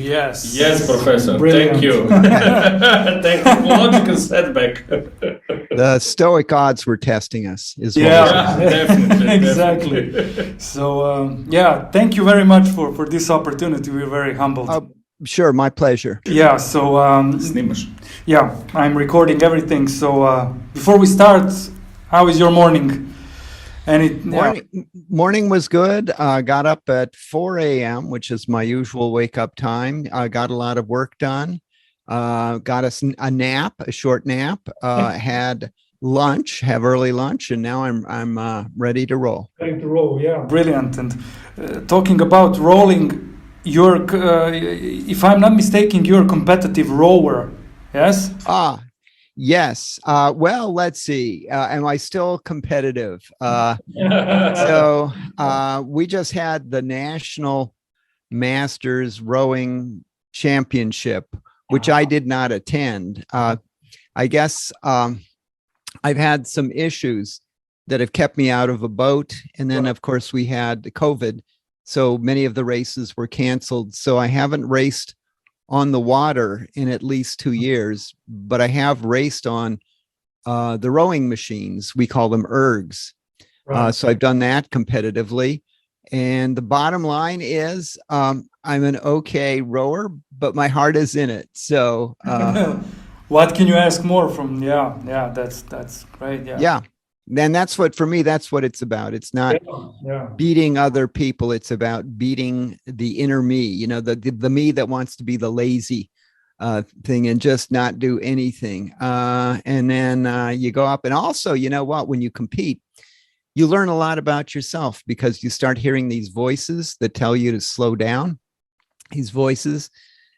Yes. Yes, Professor. Brilliant. Thank you. Technological setback. The Stoic odds were testing us. Is what Yeah, we're saying. Definitely. exactly. Definitely. So thank you very much for this opportunity. We're very humbled. Sure, my pleasure. Yeah, so Snimaš. yeah, I'm recording everything. So before we start, how is your morning? Morning was good. Got up at 4 a.m., which is my usual wake up time. Got a lot of work done. Got a nap, a short nap. Had lunch, have early lunch, and now I'm ready to roll. Ready to roll, yeah. Brilliant. And talking about rolling, you're, if I'm not mistaken, you're a competitive rower. Yes. Yes. Well, let's see. Am I still competitive? So we just had the National Masters Rowing Championship, which I did not attend. I guess I've had some issues that have kept me out of a boat. And then, of course, we had COVID. So many of the races were canceled. So I haven't raced on the water in at least 2 years, but I have raced on the rowing machines. We call them ergs. Right. So I've done that competitively. And the bottom line is I'm an okay rower, but my heart is in it. So what can you ask more from? Yeah, that's great. yeah. And that's what, for me, that's what it's about. It's not beating other people. It's about beating the inner me, you know, the me that wants to be the lazy thing and just not do anything. And then you go up. And also, you know what, when you compete, you learn a lot about yourself because you start hearing these voices that tell you to slow down, these voices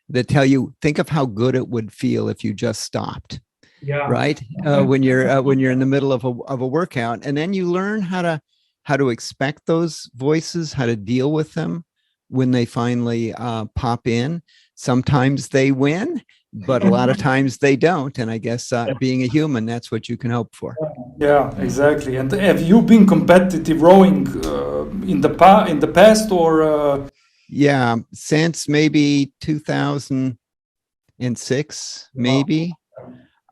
that tell you, think of how good it would feel if you just stopped. Yeah. Right. When you're in the middle of a workout, and then you learn how to expect those voices, how to deal with them when they finally pop in. Sometimes they win, but a lot of times they don't. And I guess being a human, that's what you can hope for. Yeah, exactly. And have you been competitive rowing in the past or? Yeah, since maybe 2006, maybe.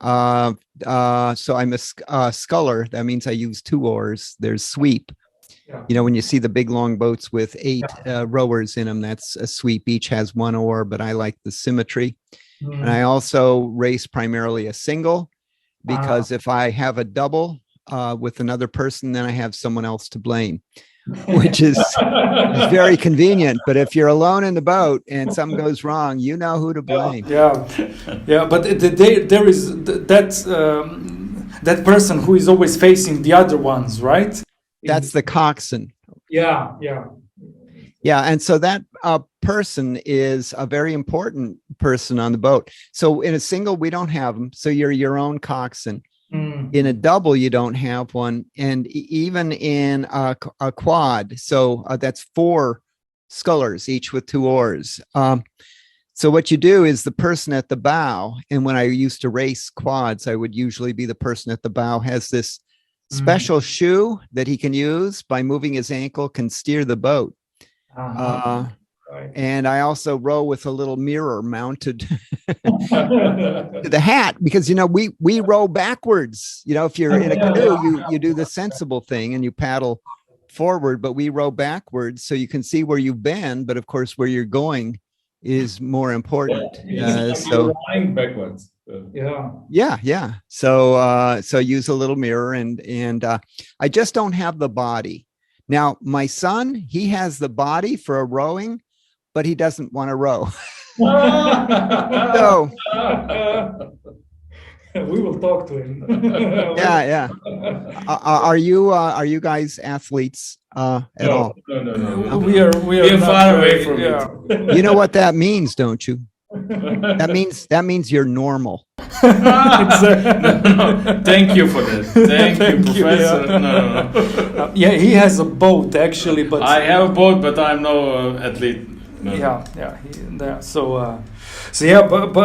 So I'm a sculler. That means I use 2 oars. There's sweep. Yeah. You know, when you see the big long boats with 8 rowers in them, that's a sweep. Each has 1 oar, but I like the symmetry. And I also race primarily a single because if I have a double with another person, then I have someone else to blame, which is very convenient. But if you're alone in the boat and something goes wrong, you know who to blame. Yeah. But there is that person who is always facing the other ones, right? That's the coxswain. Yeah. And so that person is a very important person on the boat. So in a single, we don't have them. So you're your own coxswain. In a double, you don't have one. And even in a quad, so that's 4 scullers, each with 2 oars. So what you do is the person at the bow, and when I used to race quads, I would usually be the person at the bow, has this special shoe that he can use by moving his ankle, can steer the boat. And I also row with a little mirror mounted to the hat because, you know, we row backwards. You know, if you're in a canoe, you do the sensible thing and you paddle forward, but we row backwards so you can see where you've been. But of course, where you're going is more important. So rowing backwards. Yeah. So use a little mirror and I just don't have the body. Now, my son, he has the body for a rowing, but he doesn't want to row. So we will talk to him. Yeah. Are you guys athletes at all? No. We are far away from it. You know what that means, don't you? That means you're normal. No. Thank you for that. Thank you, Professor. Yeah. No. Yeah, he has a boat actually, but I have a boat, but I'm no athlete. No. So I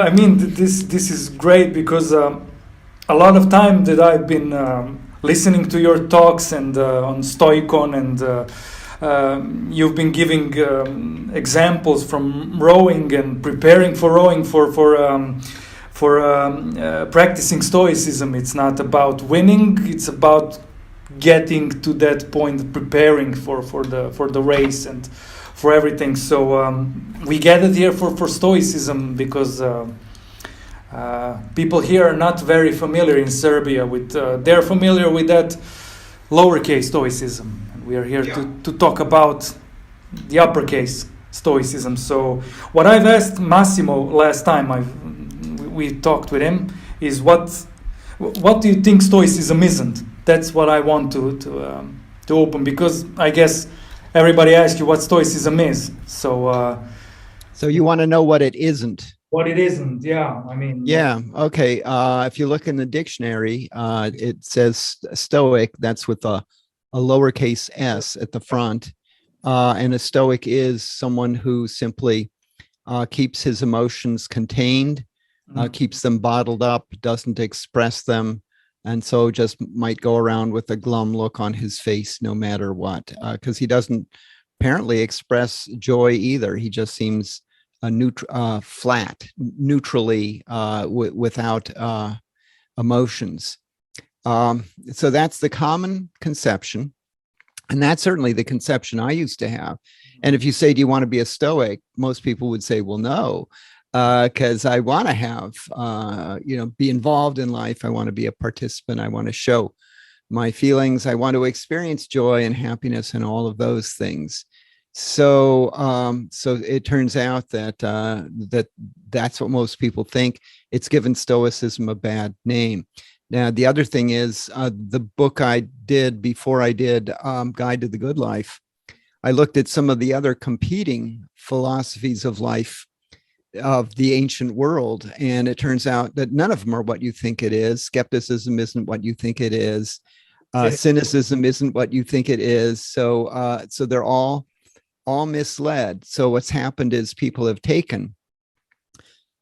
mean, this is great because a lot of time that I've been listening to your talks and on Stoicon and you've been giving examples from rowing and preparing for rowing for practicing Stoicism. It's not about winning; it's about getting to that point, preparing for the race and for everything. So we gathered here for Stoicism because people here are not very familiar in Serbia with. They're familiar with that lowercase Stoicism, and we are here to talk about the uppercase Stoicism. So what I've asked Massimo last time we talked with him is what do you think Stoicism isn't? That's what I want to open, because I guess everybody asks you what Stoicism is. So so you want to know what it isn't? What it isn't, yeah. I mean, yeah. Okay. If you look in the dictionary, it says Stoic. That's with a lowercase s at the front, and a Stoic is someone who simply keeps his emotions contained, keeps them bottled up, doesn't express them, and so just might go around with a glum look on his face no matter what, because he doesn't apparently express joy either. He just seems flat, neutrally, without emotions. So that's the common conception. And that's certainly the conception I used to have. And if you say, do you want to be a Stoic? Most people would say, well, no, because I want to have, be involved in life. I want to be a participant. I want to show my feelings. I want to experience joy and happiness and all of those things. So it turns out that that's what most people think. It's given Stoicism a bad name. Now, the other thing is the book I did before I did Guide to the Good Life, I looked at some of the other competing philosophies of life of the ancient world, and it turns out that none of them are what you think it is. Skepticism isn't what you think it is. Cynicism isn't what you think it is. So they're all misled. So what's happened is people have taken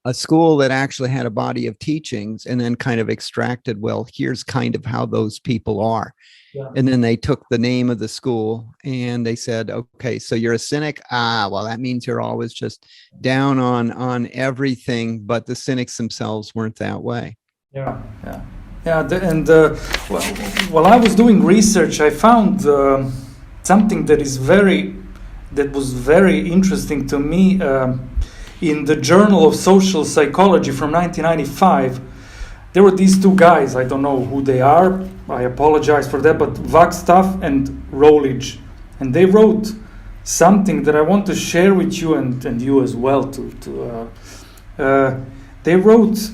a school that actually had a body of teachings and then kind of extracted, well, here's kind of how those people are. Yeah. And then they took the name of the school and they said, okay, so you're a cynic. Well, that means you're always just down on everything, but the cynics themselves weren't that way. Yeah. While I was doing research, I found something that was very interesting to me. In the Journal of Social Psychology from 1995, there were these two guys. I don't know who they are. I apologize for that, but Wagstaff and Rowledge. And they wrote something that I want to share with you and you as well. They wrote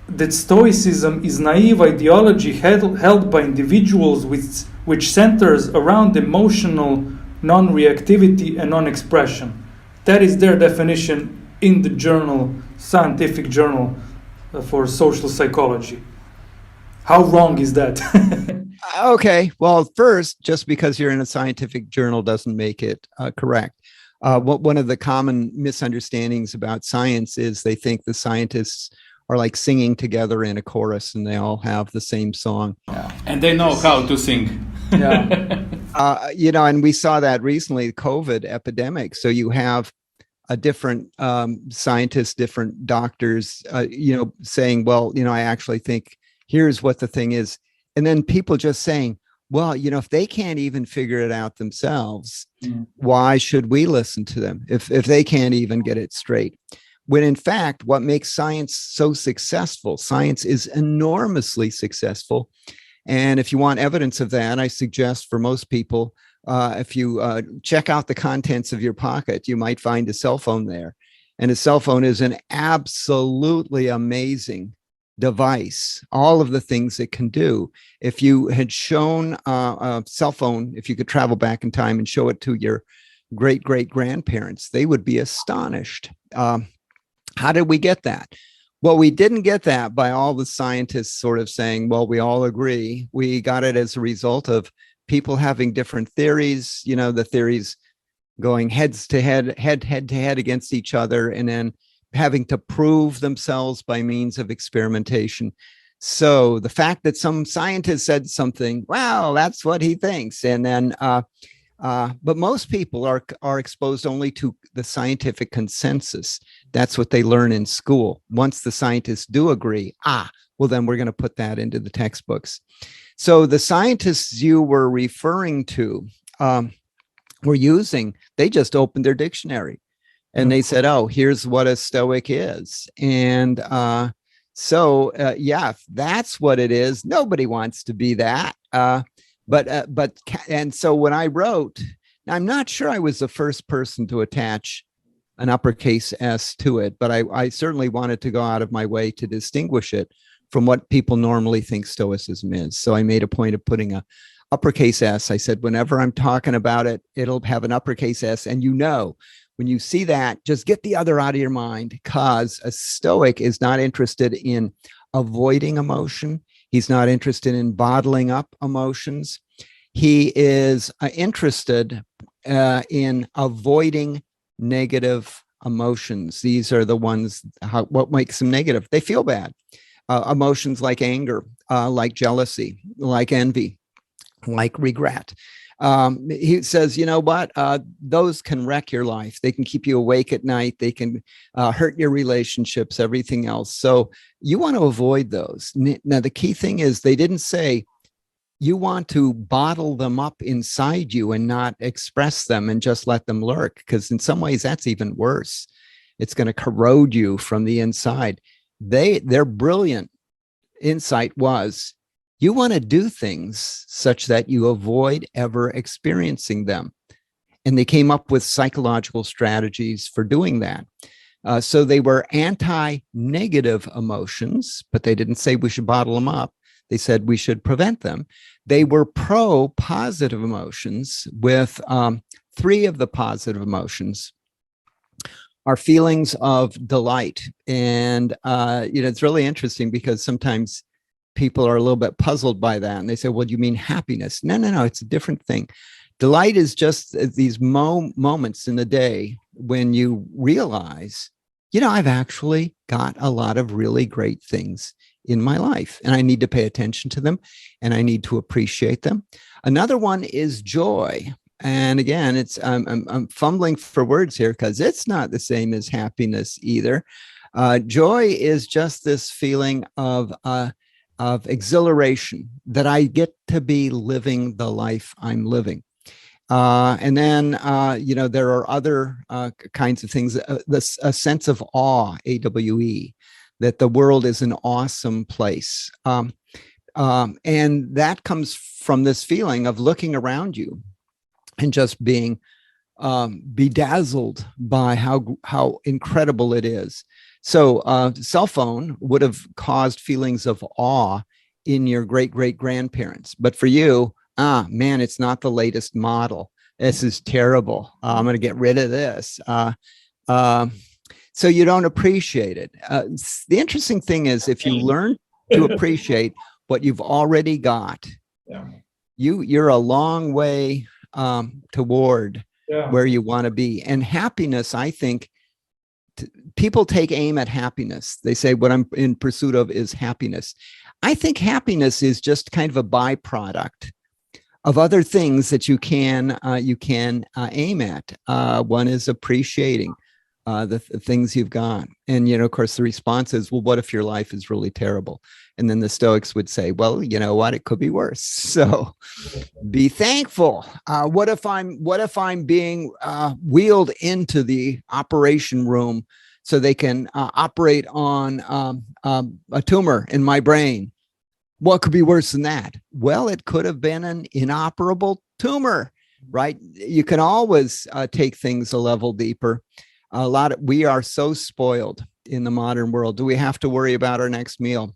that Stoicism is naive ideology held by individuals which centers around emotional non-reactivity and non-expression. That is their definition in the scientific journal for social psychology. How wrong is that? Okay, well, first, just because you're in a scientific journal doesn't make it correct. One of the common misunderstandings about science is they think the scientists are like singing together in a chorus and they all have the same song. Yeah. And they know how to sing. Yeah. And we saw that recently, the COVID epidemic. So you have a different scientists, different doctors, saying, well, I actually think here's what the thing is. And then people just saying, well, if they can't even figure it out themselves, why should we listen to them if they can't even get it straight? When in fact, what makes science so successful, science is enormously successful. And if you want evidence of that, I suggest for most people, if you check out the contents of your pocket, you might find a cell phone there. And a cell phone is an absolutely amazing device, all of the things it can do. If you had shown a cell phone, if you could travel back in time and show it to your great-great-grandparents, they would be astonished. How did we get that? Well, we didn't get that by all the scientists sort of saying, well, we all agree. We got it as a result of people having different theories, the theories going head to head against each other, and then having to prove themselves by means of experimentation. So the fact that some scientist said something, well, that's what he thinks. And then But most people are exposed only to the scientific consensus. That's what they learn in school. Once the scientists do agree, well, then we're going to put that into the textbooks. So the scientists you were referring to were using, they just opened their dictionary and they said, oh, here's what a Stoic is. And yeah, if that's what it is, nobody wants to be that. And so when I wrote, I'm not sure I was the first person to attach an uppercase S to it, but I certainly wanted to go out of my way to distinguish it from what people normally think Stoicism is. So I made a point of putting a uppercase S. I said, whenever I'm talking about it, it'll have an uppercase S. And when you see that, just get the other out of your mind, because a Stoic is not interested in avoiding emotion. He's not interested in bottling up emotions. He is interested in avoiding negative emotions. These are the ones, what makes them negative? They feel bad. Emotions like anger, like jealousy, like envy, like regret. He says, you know what? Those can wreck your life. They can keep you awake at night. They can hurt your relationships, everything else. So you want to avoid those. Now, the key thing is they didn't say you want to bottle them up inside you and not express them and just let them lurk, because in some ways that's even worse. It's going to corrode you from the inside. Their brilliant insight was, you want to do things such that you avoid ever experiencing them. And they came up with psychological strategies for doing that. So they were anti-negative emotions, but they didn't say we should bottle them up. They said we should prevent them. They were pro-positive emotions, with 3 of the positive emotions are feelings of delight. And, it's really interesting because sometimes people are a little bit puzzled by that. And they say, well, do you mean happiness? No, it's a different thing. Delight is just these moments in the day when you realize, I've actually got a lot of really great things in my life, and I need to pay attention to them, and I need to appreciate them. Another one is joy. And again, it's I'm fumbling for words here because it's not the same as happiness either. Joy is just this feeling of exhilaration that I get to be living the life I'm living. And then, there are other kinds of things, a sense of awe, AWE, that the world is an awesome place. And that comes from this feeling of looking around you and just being bedazzled by how incredible it is. So cell phone would have caused feelings of awe in your great-great-grandparents. But for you, man, it's not the latest model. This is terrible. I'm going to get rid of this. So you don't appreciate it. The interesting thing is, if you learn to appreciate what you've already got, you're a long way toward where you want to be. And happiness, I think, people take aim at happiness. They say what I'm in pursuit of is happiness. I think happiness is just kind of a byproduct of other things that you can aim at. One is appreciating the things you've got. And, of course, the response is, well, what if your life is really terrible? And then the Stoics would say, well, you know what? It could be worse. So be thankful. What if I'm being wheeled into the operation room so they can operate on a tumor in my brain? What could be worse than that? Well, it could have been an inoperable tumor, right? You can always take things a level deeper. We are so spoiled in the modern world. Do we have to worry about our next meal?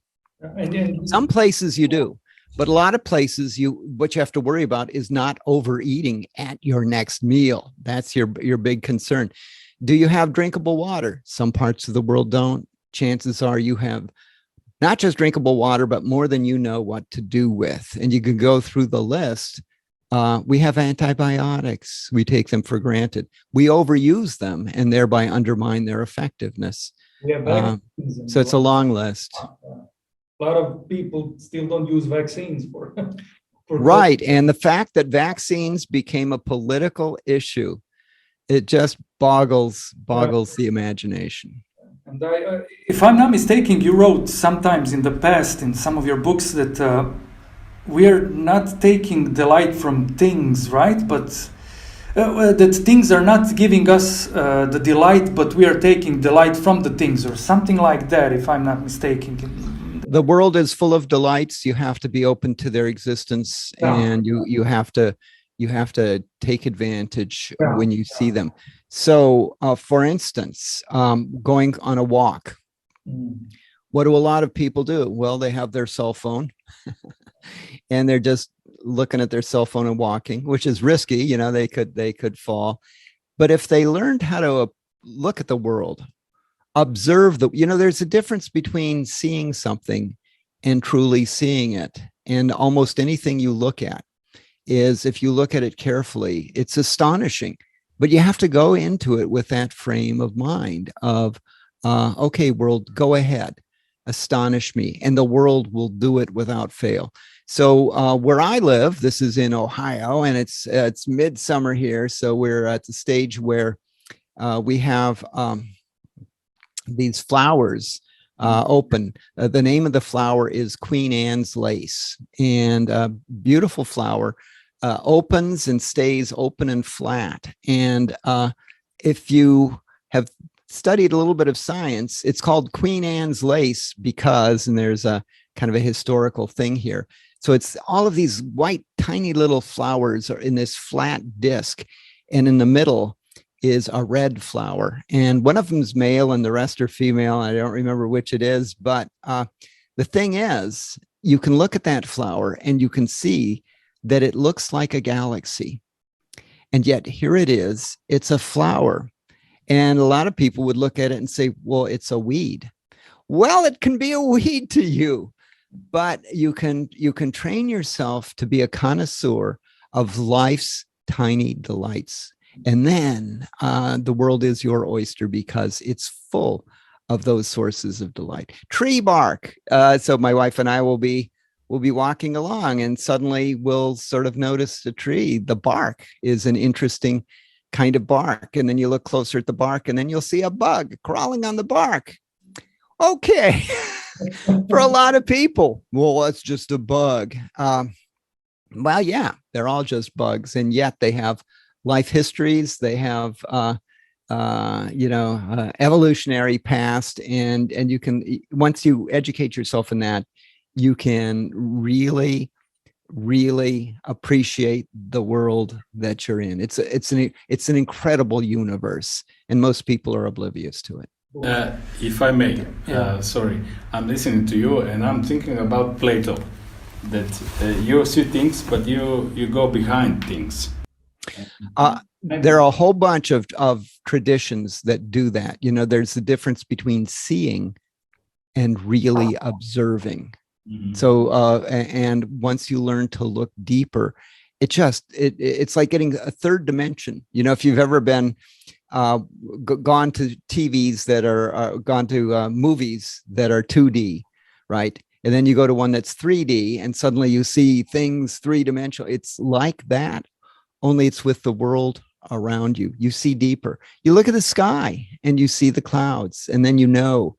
Some places you do, but a lot of places what you have to worry about is not overeating at your next meal. That's your big concern. Do you have drinkable water? Some parts of the world don't. Chances are you have not just drinkable water, but more than you know what to do with. And you can go through the list. We have antibiotics. We take them for granted. We overuse them and thereby undermine their effectiveness. So it's a long list. A lot of people still don't use vaccines for Right. And the fact that vaccines became a political issue, it just boggles the imagination. And if I'm not mistaken, you wrote sometimes in the past in some of your books that we are not taking delight from things, right? But that things are not giving us the delight, but we are taking delight from the things, or something like that, if I'm not mistaken. The world is full of delights. You have to be open to their existence, and you have to take advantage when you see them. So, for instance, going on a walk. What do a lot of people do? Well, they have their cell phone and they're just looking at their cell phone and walking, which is risky. You know, they could fall. But if they learned how to look at the world, observe there's a difference between seeing something and truly seeing it. And almost anything you look at is, if you look at it carefully, it's astonishing. But you have to go into it with that frame of mind of, okay, world, go ahead, astonish me, and the world will do it without fail. So where I live, this is in Ohio, and it's midsummer here. So we're at the stage where we have these flowers open. The name of the flower is Queen Anne's lace, and a beautiful flower. Opens and stays open and flat. And if you have studied a little bit of science, it's called Queen Anne's lace because, and there's a kind of a historical thing here. So it's all of these white, tiny little flowers are in this flat disc. And in the middle is a red flower. And one of them is male and the rest are female. I don't remember which it is. But the thing is, you can look at that flower and you can see that it looks like a galaxy. And yet here it is, it's a flower. And a lot of people would look at it and say, well, it's a weed. Well, it can be a weed to you, but you can train yourself to be a connoisseur of life's tiny delights. And then the world is your oyster because it's full of those sources of delight. Tree bark. So my wife and I will be walking along and suddenly we'll sort of notice the tree. The bark is an interesting kind of bark. And then you look closer at the bark and then you'll see a bug crawling on the bark. Okay. For a lot of people, well, that's just a bug. Well, yeah, they're all just bugs. And yet they have life histories. They have, evolutionary past. And you can, once you educate yourself in that, you can really, really appreciate the world that you're in. It's an incredible universe, and most people are oblivious to it. If I may, sorry, I'm listening to you, and I'm thinking about Plato. That you see things, but you go behind things. There are a whole bunch of traditions that do that. You know, there's the difference between seeing and really observing. Mm-hmm. So, and once you learn to look deeper, it's like getting a third dimension. You know, if you've ever been gone to TVs that are gone to movies that are 2D, right? And then you go to one that's 3D, and suddenly you see things three-dimensional. It's like that, only it's with the world around you. You see deeper. You look at the sky, and you see the clouds, and then you know,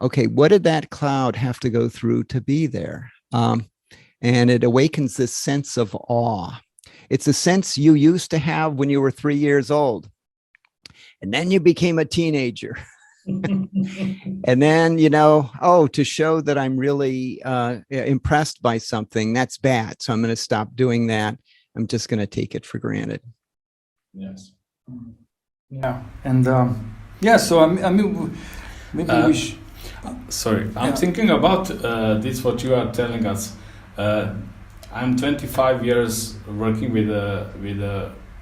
okay, what did that cloud have to go through to be there? And it awakens this sense of awe. It's a sense you used to have when you were 3 years old. And then you became a teenager. And then, to show that I'm really impressed by something, that's bad. So I'm going to stop doing that. I'm just going to take it for granted. Yes. Yeah. And so I mean, maybe we should... Sorry, I'm thinking about this, what you are telling us. I'm 25 years working with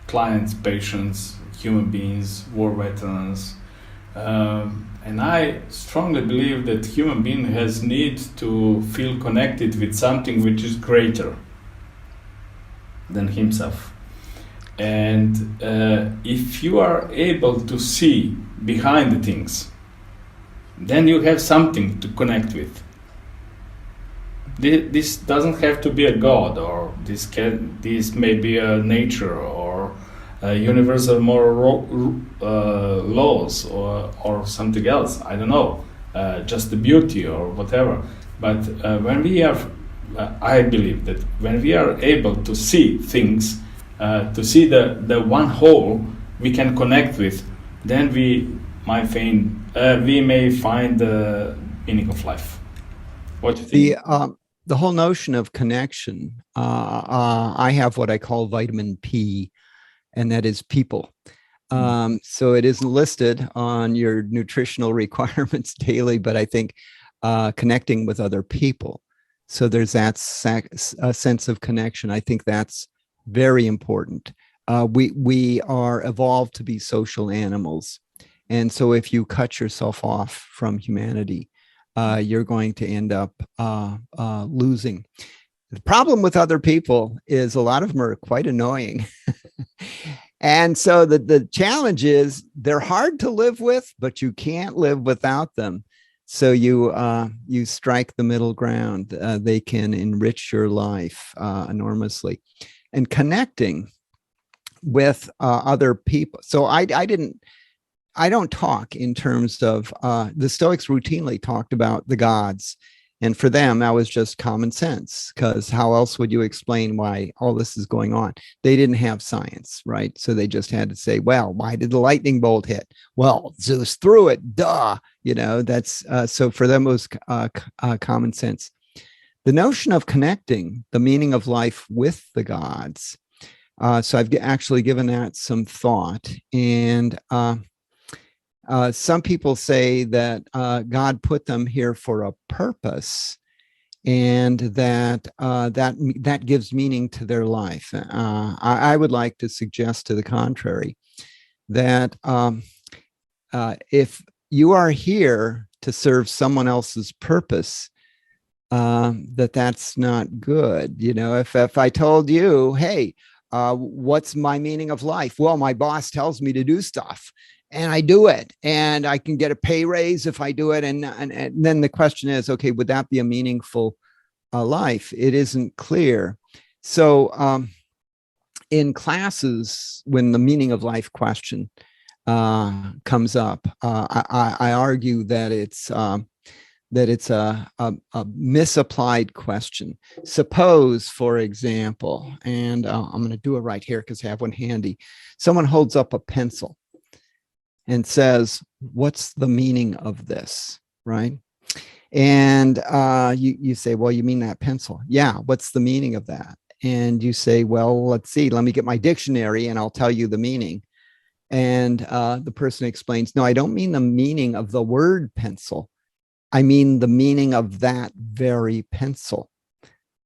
clients, patients, human beings, war veterans. And I strongly believe that human being has need to feel connected with something which is greater than himself. And if you are able to see behind the things, then you have something to connect with. this doesn't have to be a god, or this may be a nature or universal moral laws or something else. I don't know, just the beauty or whatever. But when we have, I believe that when we are able to see things, to see the one whole we can connect with, then we may find the meaning of life. What do you think? The whole notion of connection, I have what I call vitamin P, and that is people. So it isn't listed on your nutritional requirements daily, but I think connecting with other people. So there's that sense of connection. I think that's very important. We are evolved to be social animals. And so if you cut yourself off from humanity, you're going to end up losing. The problem with other people is a lot of them are quite annoying. And so the challenge is they're hard to live with, but you can't live without them. So you strike the middle ground. They can enrich your life enormously. And connecting with other people. So I don't talk in terms of the Stoics routinely talked about the gods. And for them, that was just common sense, because how else would you explain why all this is going on? They didn't have science, right? So they just had to say, well, why did the lightning bolt hit? Well, Zeus threw it, duh. That's so for them it was common sense. The notion of connecting the meaning of life with the gods. So I've actually given that some thought. And some people say that God put them here for a purpose, and that gives meaning to their life. I would like to suggest to the contrary, that if you are here to serve someone else's purpose, that's not good. If I told you, hey, what's my meaning of life? Well, my boss tells me to do stuff, and I do it, and I can get a pay raise if I do it. And then the question is, okay, would that be a meaningful life? It isn't clear. So in classes, when the meaning of life question comes up, I argue that it's a misapplied question. Suppose, for example, and I'm going to do it right here because I have one handy. Someone holds up a pencil and says, what's the meaning of this, right? And you say, well, you mean that pencil? Yeah, what's the meaning of that? And you say, well, let's see, let me get my dictionary and I'll tell you the meaning. And the person explains, no, I don't mean the meaning of the word pencil. I mean the meaning of that very pencil.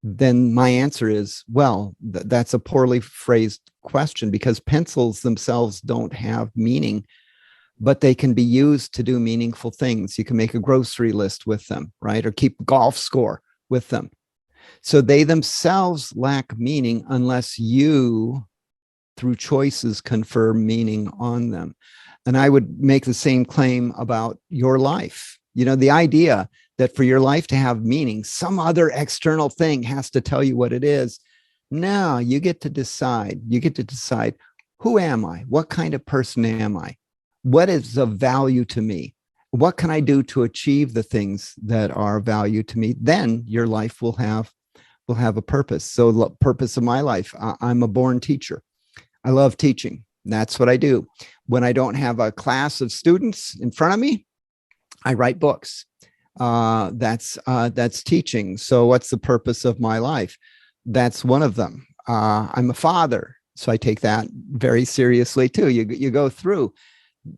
Then my answer is, well, that's a poorly phrased question, because pencils themselves don't have meaning, but they can be used to do meaningful things. You can make a grocery list with them, right? Or keep a golf score with them. So they themselves lack meaning unless you, through choices, confer meaning on them. And I would make the same claim about your life. The idea that for your life to have meaning, some other external thing has to tell you what it is. No, you get to decide. You get to decide, who am I? What kind of person am I? What is of value to me? What can I do to achieve the things that are of value to me? Then your life will have a purpose. So the purpose of my life, I'm a born teacher. I love teaching. That's what I do. When I don't have a class of students in front of me, I write books. That's teaching. So what's the purpose of my life? That's one of them. I'm a father, so I take that very seriously too. You go through.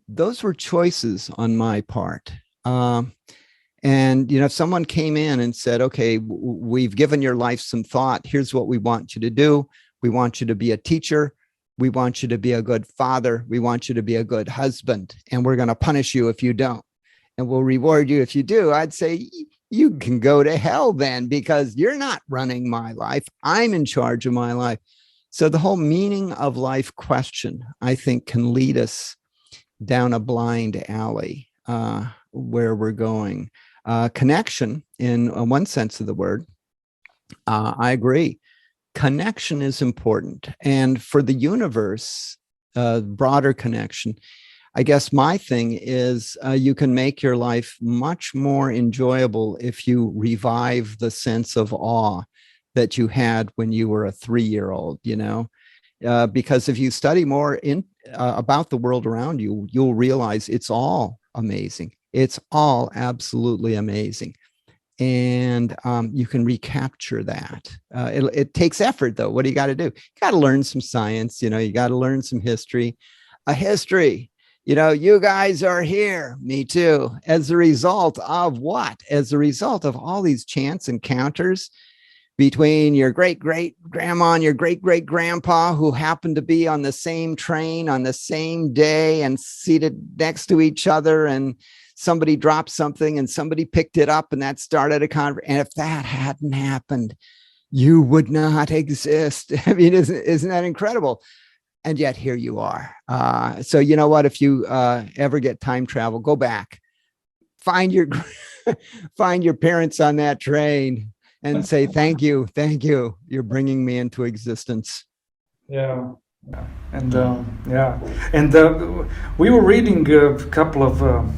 Those were choices on my part. And if someone came in and said, okay, we've given your life some thought. Here's what we want you to do. We want you to be a teacher. We want you to be a good father. We want you to be a good husband. And we're going to punish you if you don't. And we'll reward you if you do. I'd say, you can go to hell then, because you're not running my life. I'm in charge of my life. So the whole meaning of life question, I think, can lead us down a blind alley where we're going. Connection, in one sense of the word, I agree. Connection is important. And for the universe, broader connection, I guess my thing is you can make your life much more enjoyable if you revive the sense of awe that you had when you were a 3-year-old, because if you study more about the world around you, you'll realize it's all amazing. It's all absolutely amazing. And you can recapture that. It takes effort, though. What do you got to do? You got to learn some science. You got to learn some history. A history. You guys are here. Me too. As a result of what? As a result of all these chance encounters between your great-great-grandma and your great-great-grandpa who happened to be on the same train on the same day and seated next to each other, and somebody dropped something and somebody picked it up and that started a conversation. And if that hadn't happened, you would not exist. I mean, isn't that incredible? And yet here you are. So you know what? If you ever get time travel, go back, find your parents on that train and say, thank you. You're bringing me into existence. Yeah. And we were reading a couple of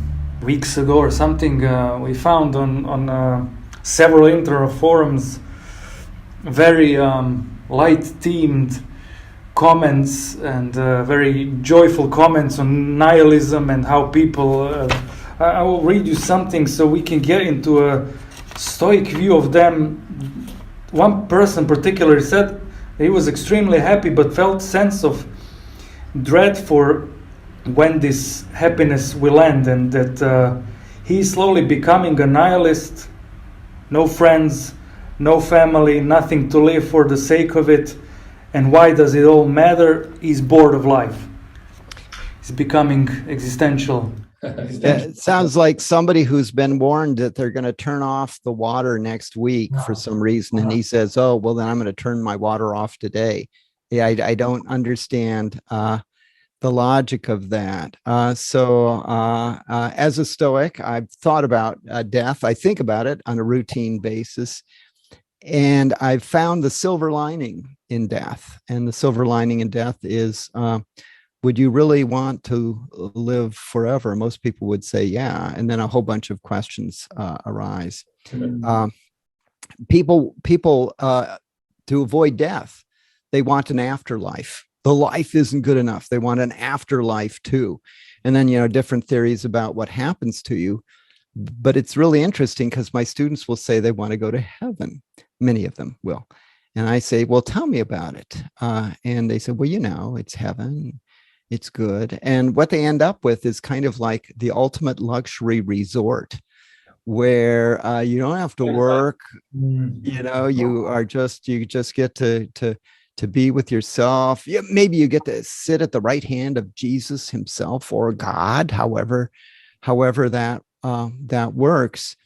weeks ago or something, we found on several internet forums very light-themed comments and very joyful comments on nihilism and how people... I will read you something so we can get into a Stoic view of them. One person particularly said he was extremely happy but felt sense of dread for when this happiness will end, and that he's slowly becoming a nihilist, no friends, no family, nothing to live for the sake of it. And why does it all matter? He's bored of life. He's becoming existential. It sounds like somebody who's been warned that they're going to turn off the water next week for some reason. And he says, oh, well, then I'm going to turn my water off today. Yeah, I don't understand the logic of that. So as a Stoic, I've thought about death. I think about it on a routine basis. And I've found the silver lining in death. And the silver lining in death is, would you really want to live forever? Most people would say, yeah. And then a whole bunch of questions arise. People to avoid death, they want an afterlife. The life isn't good enough. They want an afterlife too. And then, different theories about what happens to you. But it's really interesting because my students will say they want to go to heaven. Many of them will. And I say, well, tell me about it. And they say, well, it's heaven. It's good. And what they end up with is kind of like the ultimate luxury resort where you don't have to work. You just get to be with yourself. Maybe you get to sit at the right hand of Jesus himself or God, however that works.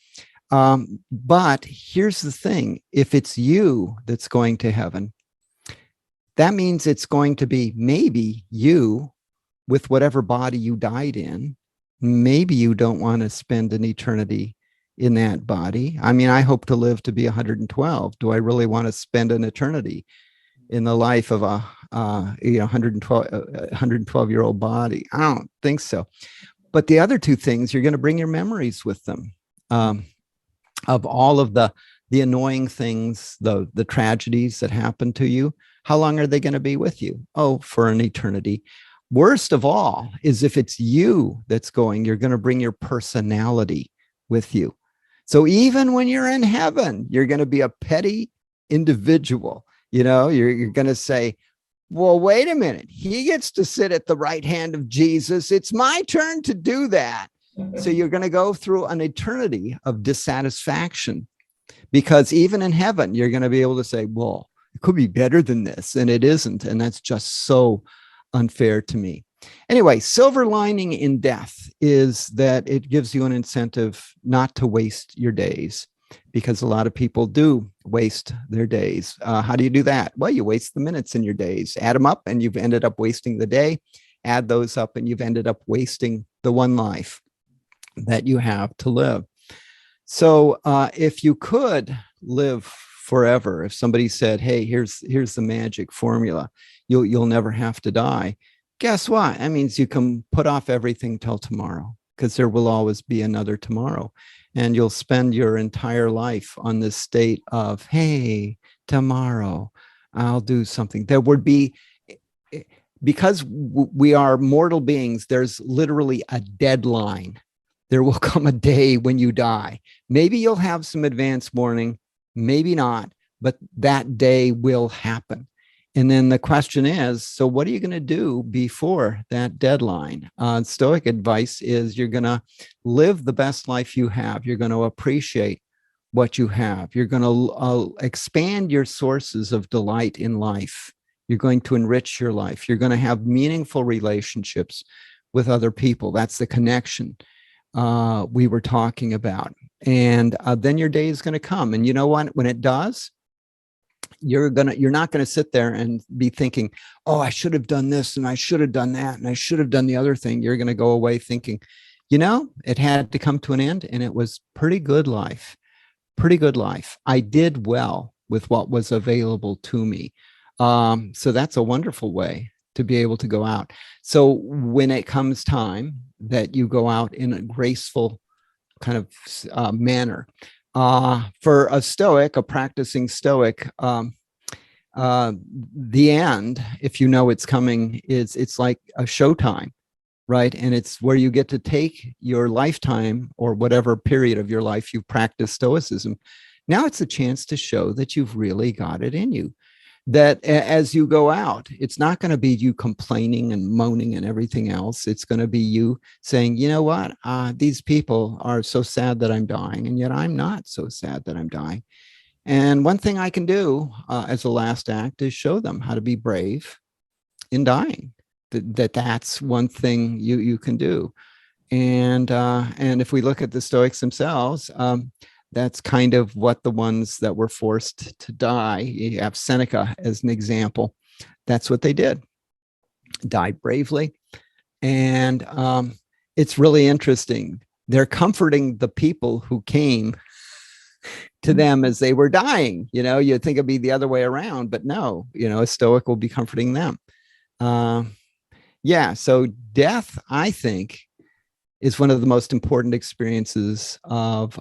But here's the thing. If it's you that's going to heaven, that means it's going to be maybe you with whatever body you died in. Maybe you don't want to spend an eternity in that body. I mean, I hope to live to be 112. Do I really want to spend an eternity in the life of a 112-year-old body? I don't think so. But the other two things, you're going to bring your memories with them of all of the annoying things, the tragedies that happened to you. How long are they going to be with you? Oh, for an eternity. Worst of all is if it's you that's going, you're going to bring your personality with you. So even when you're in heaven, you're going to be a petty individual. You're going to say, well, wait a minute. He gets to sit at the right hand of Jesus. It's my turn to do that. So you're going to go through an eternity of dissatisfaction, because even in heaven, you're going to be able to say, well, it could be better than this. And it isn't. And that's just so unfair to me. Anyway, silver lining in death is that it gives you an incentive not to waste your days, because a lot of people do waste their days. How do you do that? Well, you waste the minutes in your days, add them up, and you've ended up wasting the day. Add those up, and you've ended up wasting the one life that you have to live. So if you could live forever, if somebody said, hey, here's the magic formula, you'll never have to die, guess what? That means you can put off everything till tomorrow, because there will always be another tomorrow. And you'll spend your entire life on this state of, hey, tomorrow I'll do something. There would be, because we are mortal beings, there's literally a deadline. There will come a day when you die. Maybe you'll have some advance warning, maybe not, but that day will happen. And then the question is, so what are you going to do before that deadline? Stoic advice is you're going to live the best life you have. You're going to appreciate what you have. You're going to expand your sources of delight in life. You're going to enrich your life. You're going to have meaningful relationships with other people. That's the connection we were talking about. And then your day is going to come. And you know what? When it does, you're not going to sit there and be thinking, oh, I should have done this and I should have done that and I should have done the other thing. You're going to go away thinking, you know, it had to come to an end, and it was pretty good life. I did well with what was available to me. So that's a wonderful way to be able to go out. So when it comes time that you go out in a graceful kind of manner, for a Stoic, a practicing Stoic, the end, if you know it's coming, it's like a showtime, right? And it's where you get to take your lifetime or whatever period of your life you practice Stoicism. Now it's a chance to show that you've really got it in you. That as you go out, it's not going to be you complaining and moaning and everything else. It's going to be you saying, you know what, these people are so sad that I'm dying, and yet I'm not so sad that I'm dying. And one thing I can do as a last act is show them how to be brave in dying. That's one thing you can do. And if we look at the Stoics themselves, that's kind of what the ones that were forced to die. You have Seneca as an example. That's what they did. Died bravely. And it's really interesting. They're comforting the people who came to them as they were dying. You know, you'd think it'd be the other way around, but no, you know, a Stoic will be comforting them. So death, I think, is one of the most important experiences of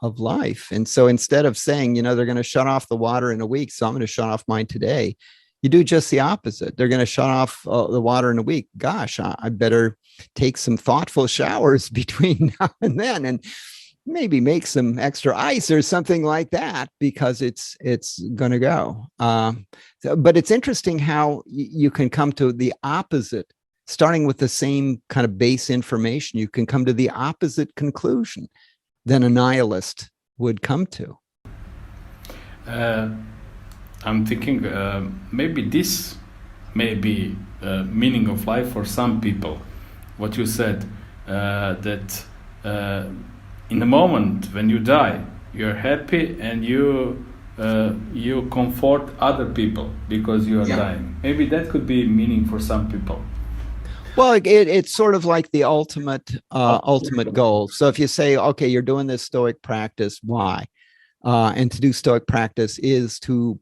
life. And so instead of saying, you know, they're going to shut off the water in a week, so I'm going to shut off mine today, you do just the opposite. They're going to shut off the water in a week. Gosh, I better take some thoughtful showers between now and then, and maybe make some extra ice or something like that, because it's going to go. But it's interesting how you can come to the opposite. Starting with the same kind of base information, you can come to the opposite conclusion than a nihilist would come to. I'm thinking maybe this may be meaning of life for some people. What you said, that in the moment when you die, you're happy and you comfort other people because you are dying. Maybe that could be meaning for some people. Well, it's sort of like the ultimate goal. So if you say, okay, you're doing this Stoic practice, why? And to do Stoic practice is to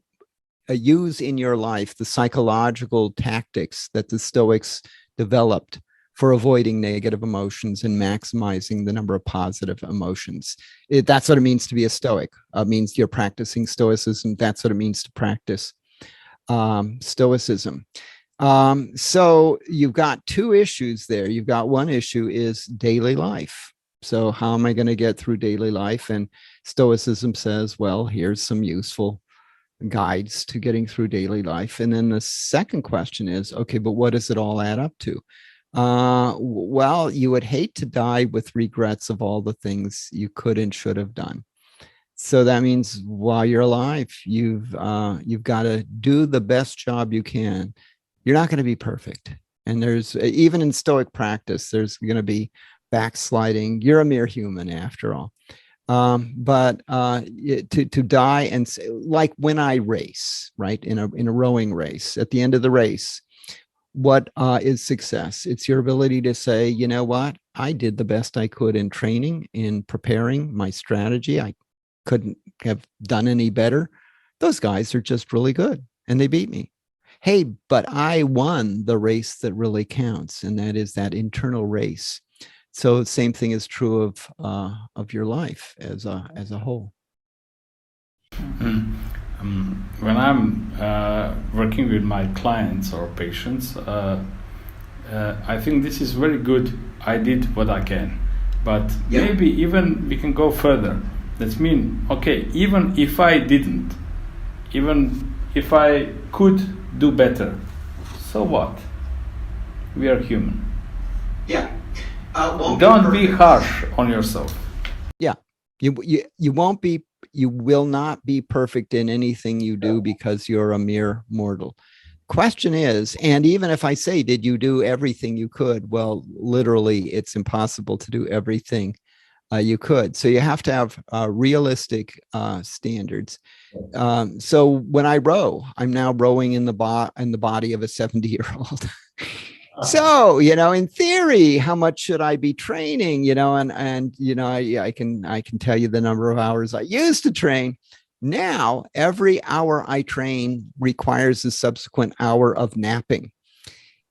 use in your life the psychological tactics that the Stoics developed for avoiding negative emotions and maximizing the number of positive emotions. That's what it means to be a Stoic. It means you're practicing Stoicism. That's what it means to practice Stoicism. So you've got two issues there. You've got one issue is daily life. So how am I going to get through daily life? And Stoicism says, well, here's some useful guides to getting through daily life. And then the second question is, okay, but what does it all add up to? Well, you would hate to die with regrets of all the things you could and should have done. So that means while you're alive, you've got to do the best job you can. You're not going to be perfect. And there's, even in Stoic practice, there's going to be backsliding. You're a mere human after all. But to die, and like when I race, right, in a rowing race, at the end of the race, what is success? It's your ability to say, you know what, I did the best I could in training, in preparing my strategy. I couldn't have done any better. Those guys are just really good and they beat me. Hey, but I won the race that really counts, and that is that internal race. So same thing is true of your life as a whole. When I'm working with my clients or patients, I think this is very good. I did what I can, but maybe even we can go further. That means, okay, even if I didn't, even if I could do better, so what? We are human. Yeah. Don't be harsh on yourself. Yeah. You won't be, you will not be perfect in anything you do because you're a mere mortal. Question is, and even if I say, did you do everything you could? Well, literally, it's impossible to do everything you could. So you have to have realistic standards. So when I row, I'm now rowing in the body of a 70-year-old. So, in theory, how much should I be training? I can tell you the number of hours I used to train. Now, every hour I train requires a subsequent hour of napping.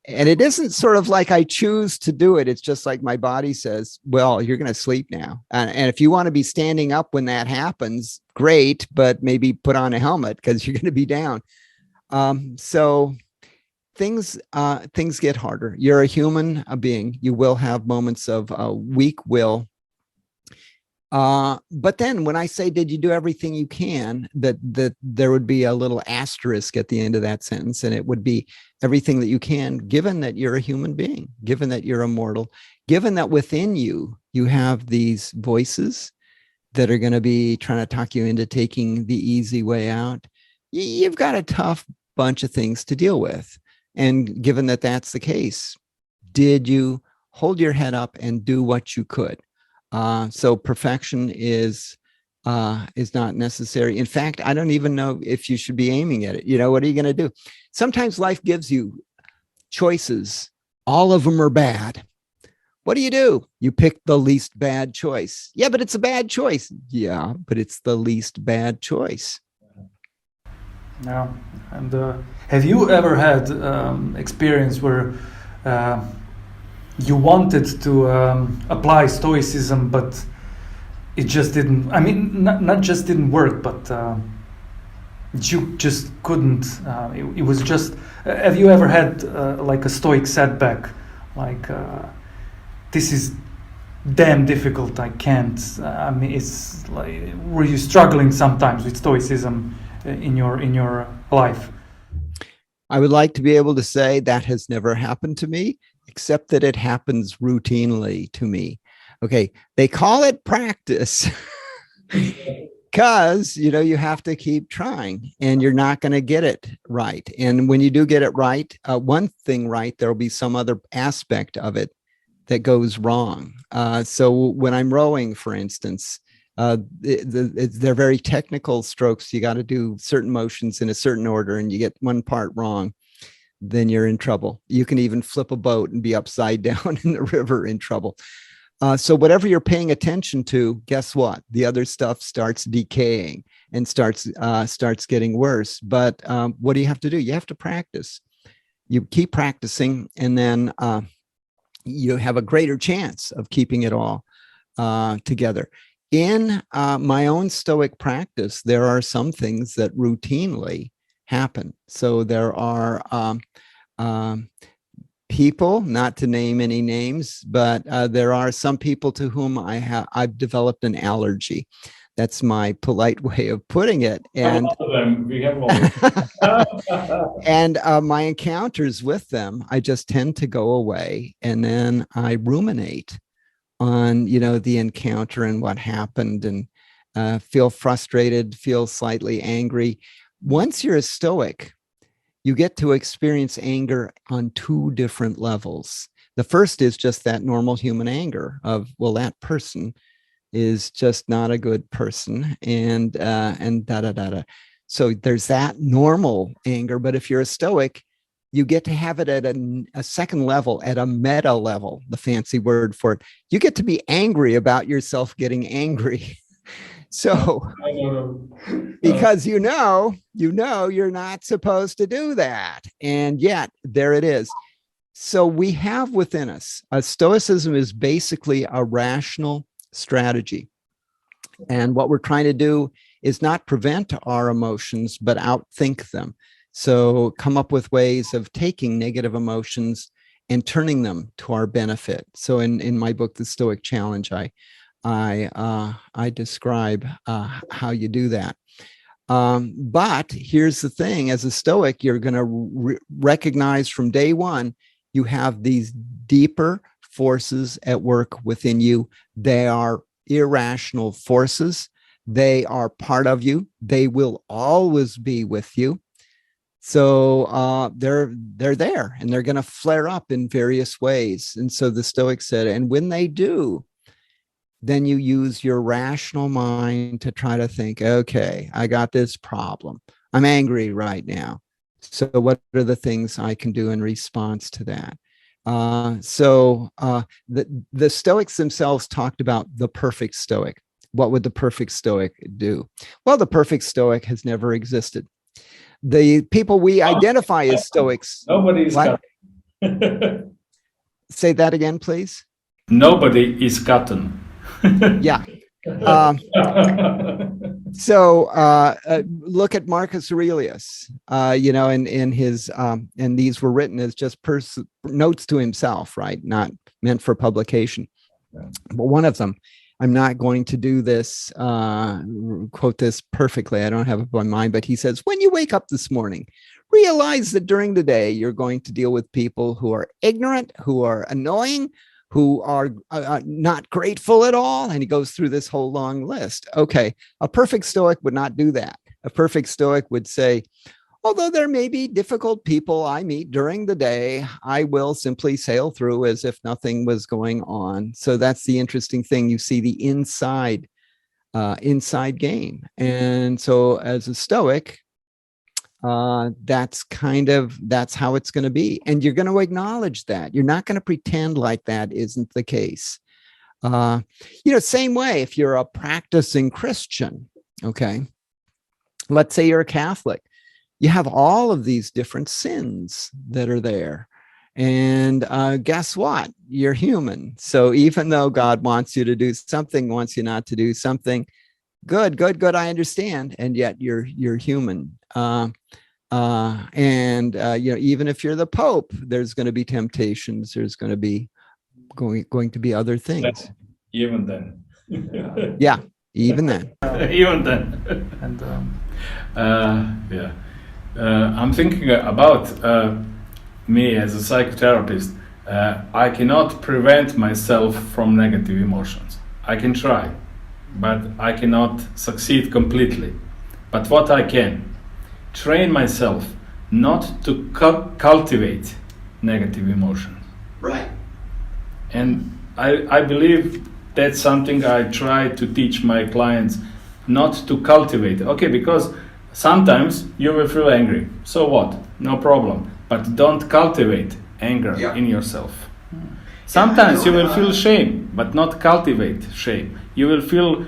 And it isn't sort of like I choose to do it. It's just like my body says, well, you're going to sleep now. And if you want to be standing up when that happens, great, but maybe put on a helmet because you're going to be down. So things get harder. You're a human being. You will have moments of weak will. But then when I say, did you do everything you can, that there would be a little asterisk at the end of that sentence. And it would be everything that you can, given that you're a human being, given that you're immortal, given that within you, you have these voices that are going to be trying to talk you into taking the easy way out. You've got a tough bunch of things to deal with. And given that that's the case, did you hold your head up and do what you could? So perfection is not necessary. In fact, I don't even know if you should be aiming at it. What are you going to do? Sometimes life gives you choices. All of them are bad. What do? You pick the least bad choice. Yeah, but it's a bad choice. Yeah, but it's the least bad choice. Yeah. And have you ever had experience where you wanted to apply Stoicism, but it just didn't, not just didn't work, but you just couldn't, it was just, have you ever had like a Stoic setback? Like, this is damn difficult, I can't, it's like, were you struggling sometimes with Stoicism in your life? I would like to be able to say that has never happened to me, except that it happens routinely to me. Okay, they call it practice because, you have to keep trying and you're not going to get it right. And when you do get it right, one thing right, there'll be some other aspect of it that goes wrong. So when I'm rowing, for instance, they're very technical strokes. You got to do certain motions in a certain order, and you get one part wrong, then you're in trouble. You can even flip a boat and be upside down in the river, in trouble. So whatever you're paying attention to, guess what? The other stuff starts decaying and starts getting worse. But what do you have to do? You have to practice. You keep practicing, and then you have a greater chance of keeping it all together. In my own Stoic practice, there are some things that routinely happen. So there are people, not to name any names, but there are some people to whom I've developed an allergy. That's my polite way of putting it. And we have all. And my encounters with them, I just tend to go away, and then I ruminate on the encounter and what happened, and feel frustrated, feel slightly angry. Once you're a Stoic, you get to experience anger on two different levels. The first is just that normal human anger of, well, that person is just not a good person, and da. So there's that normal anger. But if you're a Stoic, you get to have it at a second level, at a meta level, the fancy word for it. You get to be angry about yourself getting angry. So, because you're not supposed to do that. And yet there it is. So we have within us, Stoicism is basically a rational strategy. And what we're trying to do is not prevent our emotions, but outthink them. So come up with ways of taking negative emotions and turning them to our benefit. So in my book, The Stoic Challenge, I describe how you do that. But here's the thing: as a Stoic, you're going to recognize from day one, you have these deeper forces at work within you. They are irrational forces. They are part of you. They will always be with you. So they're there, and they're going to flare up in various ways. And so the Stoics said, and when they do, then you use your rational mind to try to think, okay, I got this problem. I'm angry right now. So what are the things I can do in response to that? The Stoics themselves talked about the perfect Stoic. What would the perfect Stoic do? Well, the perfect Stoic has never existed. The people we identify as Stoics. Nobody's got. Say that again, please. Nobody is gotten. Yeah. So look at Marcus Aurelius, in his, and these were written as just notes to himself, right? Not meant for publication. But one of them, I'm not going to do this, quote this perfectly. I don't have it in mind, but he says, when you wake up this morning, realize that during the day, you're going to deal with people who are ignorant, who are annoying, who are not grateful at all. And he goes through this whole long list. Okay, a perfect Stoic would not do that. A perfect Stoic would say, although there may be difficult people I meet during the day, I will simply sail through as if nothing was going on. So that's the interesting thing. You see the inside game. And so as a Stoic, that's how it's going to be. And you're going to acknowledge that. You're not going to pretend like that isn't the case. Same way, if you're a practicing Christian, okay, let's say you're a Catholic, you have all of these different sins that are there. And guess what? You're human. So even though God wants you to do something, wants you not to do something, good, I understand. And yet you're human. Even if you're the Pope, there's going to be temptations. There's going to be going to be other things. Even then. Yeah, even then. Even then. And I'm thinking about me as a psychotherapist. I cannot prevent myself from negative emotions. I can try, but I cannot succeed completely. But what I can, train myself not to cultivate negative emotions. Right. And I believe that's something I try to teach my clients, not to cultivate. Okay, because sometimes you will feel angry. So what? No problem. But don't cultivate anger in yourself. Sometimes you will feel shame, but not cultivate shame. You will feel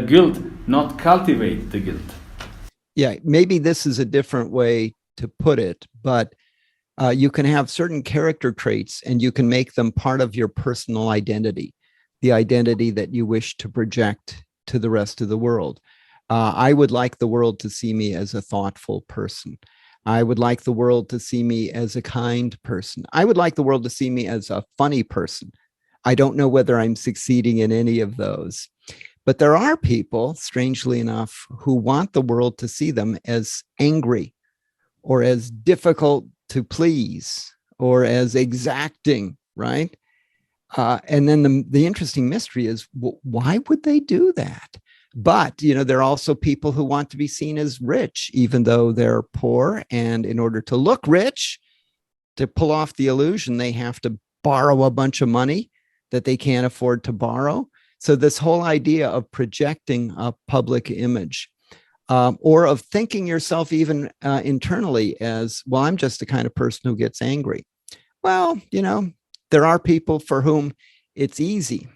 guilt, not cultivate the guilt. Yeah, maybe this is a different way to put it, but you can have certain character traits and you can make them part of your personal identity, the identity that you wish to project to the rest of the world. I would like the world to see me as a thoughtful person. I would like the world to see me as a kind person. I would like the world to see me as a funny person. I don't know whether I'm succeeding in any of those. But there are people, strangely enough, who want the world to see them as angry or as difficult to please or as exacting, right? And then the interesting mystery is, why would they do that? But, there are also people who want to be seen as rich, even though they're poor. And in order to look rich, to pull off the illusion, they have to borrow a bunch of money that they can't afford to borrow. So this whole idea of projecting a public image or of thinking yourself even internally as, well, I'm just the kind of person who gets angry. Well, there are people for whom it's easy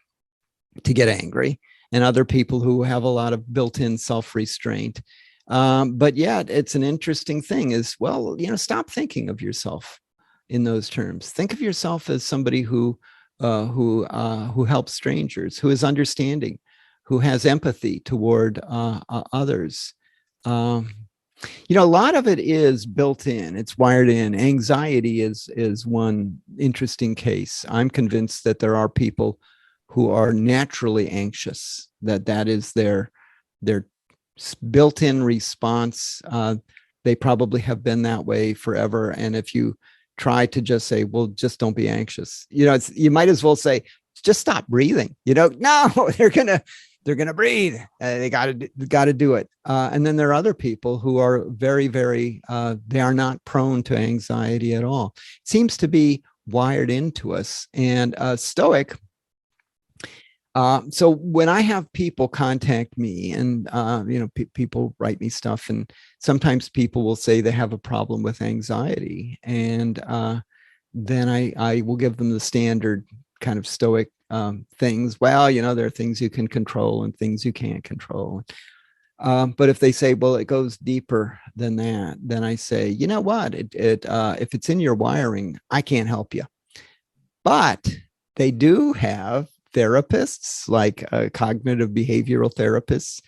to get angry. and other people who have a lot of built-in self-restraint. But yet it's an interesting thing is, well, stop thinking of yourself in those terms. Think of yourself as somebody who helps strangers, who is understanding, who has empathy toward others. A lot of it is built in, it's wired in. Anxiety is one interesting case. I'm convinced that there are people who are naturally anxious, that is their built-in response. They probably have been that way forever. And if you try to just say, well, just don't be anxious, you might as well say, just stop breathing. No, they're gonna breathe. They got to do it. And then there are other people who are very, very, they are not prone to anxiety at all. It seems to be wired into us. And Stoic. So when I have people contact me, and people write me stuff, and sometimes people will say they have a problem with anxiety, and then I will give them the standard kind of Stoic things. Well, there are things you can control and things you can't control. But if they say, well, it goes deeper than that, then I say, you know what? If it's in your wiring, I can't help you. But they do have therapists, like cognitive behavioral therapists.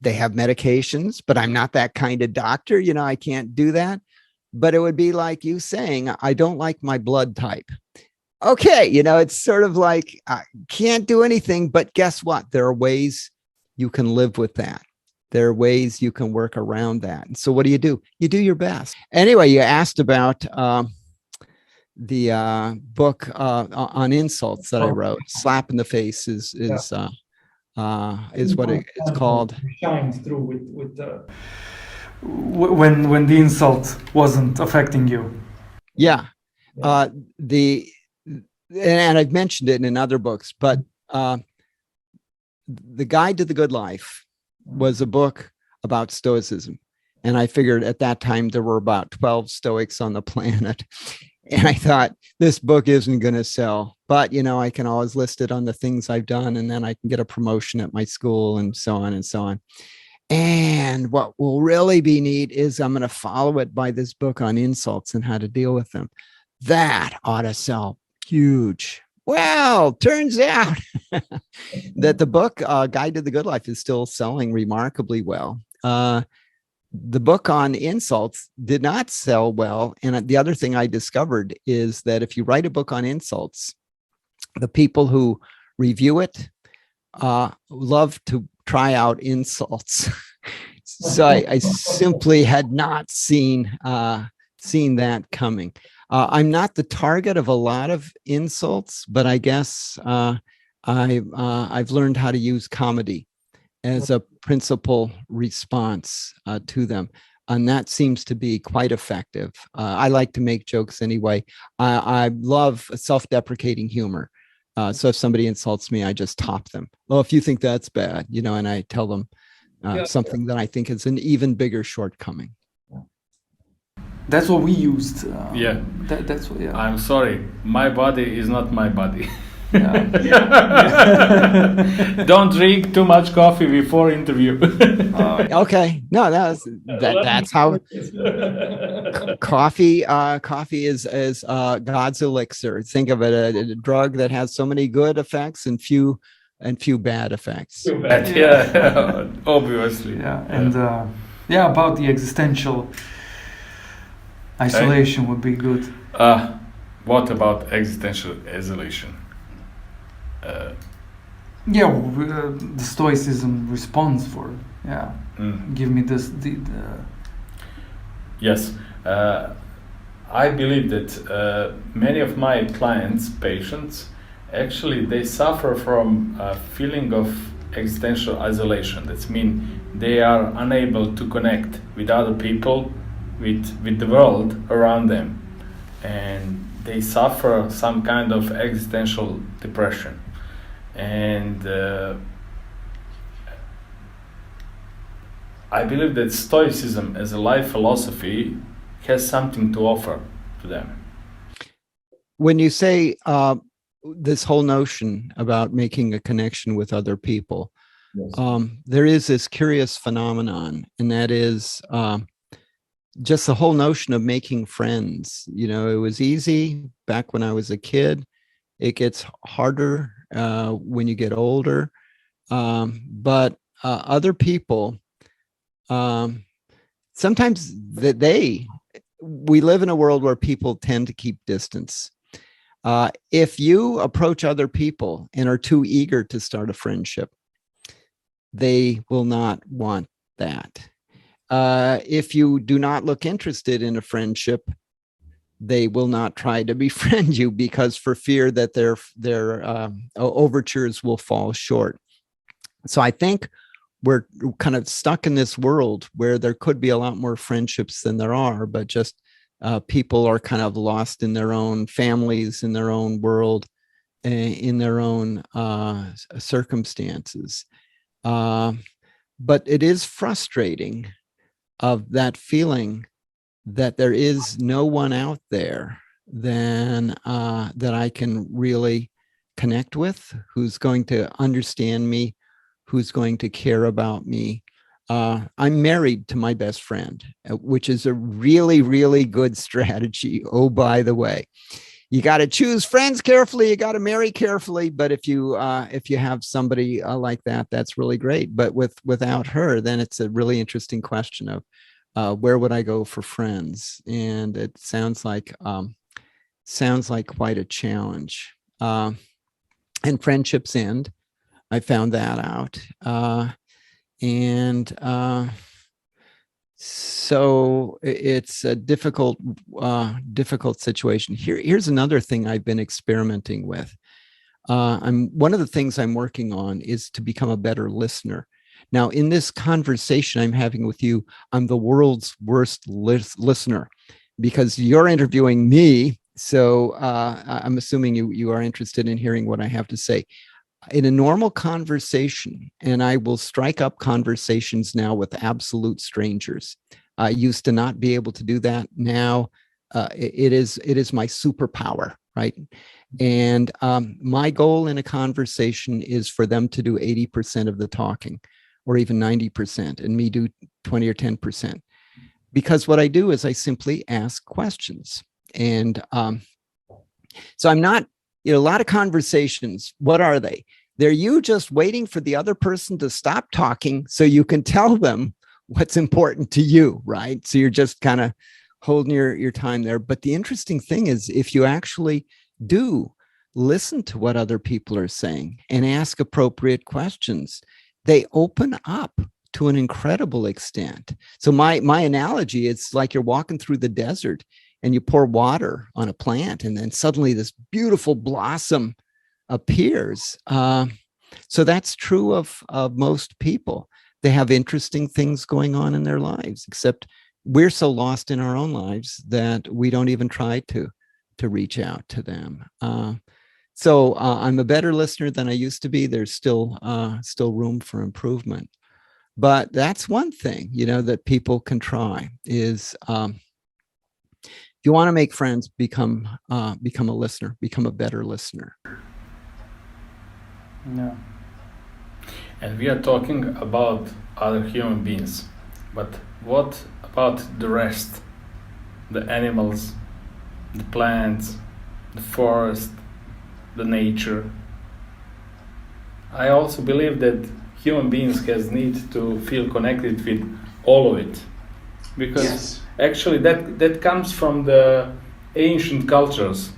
They have medications, but I'm not that kind of doctor. I can't do that. But it would be like you saying, I don't like my blood type. Okay, it's sort of like, I can't do anything, but guess what? There are ways you can live with that. There are ways you can work around that. And so what do? You do your best. Anyway, you asked about the book on insults that I wrote. Slap in the face is what it's called. Shines through with the when the insult wasn't affecting you. Yeah. And I've mentioned it in other books, but The Guide to the Good Life was a book about Stoicism. And I figured at that time there were about 12 Stoics on the planet. And I thought, this book isn't going to sell, but I can always list it on the things I've done, and then I can get a promotion at my school, and so on and so on. And what will really be neat is I'm going to follow it by this book on insults and how to deal with them. That ought to sell huge. Well, turns out that the book Guide to the Good Life is still selling remarkably well. The book on insults did not sell well. And the other thing I discovered is that if you write a book on insults, the people who review it love to try out insults. So I simply had not seen that coming. I'm not the target of a lot of insults, but I guess I've learned how to use comedy as a principal response to them. And that seems to be quite effective. I like to make jokes anyway. I love self-deprecating humor. So if somebody insults me, I just top them. Well, if you think that's bad, and I tell them something that I think is an even bigger shortcoming. That's what we used. That's what. Yeah. I'm sorry, my body is not my body. Don't drink too much coffee before interview. Okay, no, that's how coffee is God's elixir. Think of it, a drug that has so many good effects and few bad effects. Too bad. Yeah, obviously. Yeah, and about the existential isolation would be good. What about existential isolation? The Stoicism response for give me this Yes, I believe that many of my clients, patients, actually they suffer from a feeling of existential isolation. That means they are unable to connect with other people, with the world around them, and they suffer some kind of existential depression. And I believe that Stoicism as a life philosophy has something to offer to them. When you say this whole notion about making a connection with other people, Yes. there is this curious phenomenon, and that is just the whole notion of making friends. You know, it was easy back when I was a kid. It gets harder when you get older. But other people, sometimes we live in a world where people tend to keep distance. If you approach other people and are too eager to start a friendship, they will not want that. If you do not look interested in a friendship, they will not try to befriend you, because for fear that their overtures will fall short. So I think we're kind of stuck in this world where there could be a lot more friendships than there are, but just people are kind of lost in their own families, in their own world, in their own circumstances. But it is frustrating, of that feeling that there is no one out there that I can really connect with, who's going to understand me, who's going to care about me. I'm married to my best friend, which is a really, really good strategy. Oh, by the way, you got to choose friends carefully. You got to marry carefully. But if you have somebody like that, that's really great. But without her, then it's a really interesting question of where would I go for friends? And it sounds like quite a challenge. And friendships end. I found that out. So it's a difficult situation. Here's another thing I've been experimenting with. One of the things I'm working on is to become a better listener. Now, in this conversation I'm having with you, I'm the world's worst listener, because you're interviewing me. So I'm assuming you are interested in hearing what I have to say. In a normal conversation, and I will strike up conversations now with absolute strangers. I used to not be able to do that. Now it is my superpower, right? And my goal in a conversation is for them to do 80% of the talking, or even 90%, and me do 20 or 10%. Because what I do is I simply ask questions. And so I'm not, a lot of conversations, what are they? They're you just waiting for the other person to stop talking so you can tell them what's important to you, right? So you're just kind of holding your time there. But the interesting thing is, if you actually do listen to what other people are saying and ask appropriate questions, they open up to an incredible extent. So my analogy, it's like you're walking through the desert and you pour water on a plant, and then suddenly this beautiful blossom appears. So that's true of most people. They have interesting things going on in their lives, except we're so lost in our own lives that we don't even try to reach out to them. So I'm a better listener than I used to be. There's still room for improvement. But that's one thing, that people can try is, if you want to make friends, become a listener, become a better listener. Yeah. And we are talking about other human beings, but what about the rest? The animals, the plants, the forest, the nature. I also believe that human beings has need to feel connected with all of it, because actually that comes from the ancient cultures,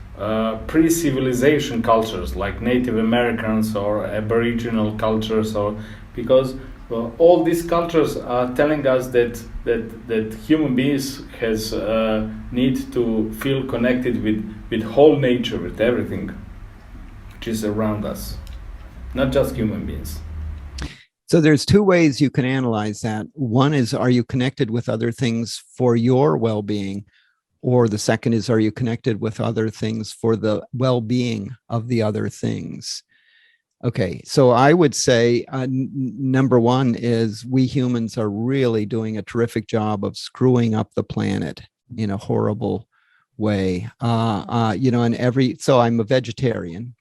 pre-civilization cultures like Native Americans or Aboriginal cultures, or because all these cultures are telling us that human beings has need to feel connected with whole nature, with everything which is around us, not just human beings. So there's two ways you can analyze that. One is, are you connected with other things for your well-being? Or the second is, are you connected with other things for the well-being of the other things? Okay, so I would say number one is we humans are really doing a terrific job of screwing up the planet in a horrible way. So I'm a vegetarian.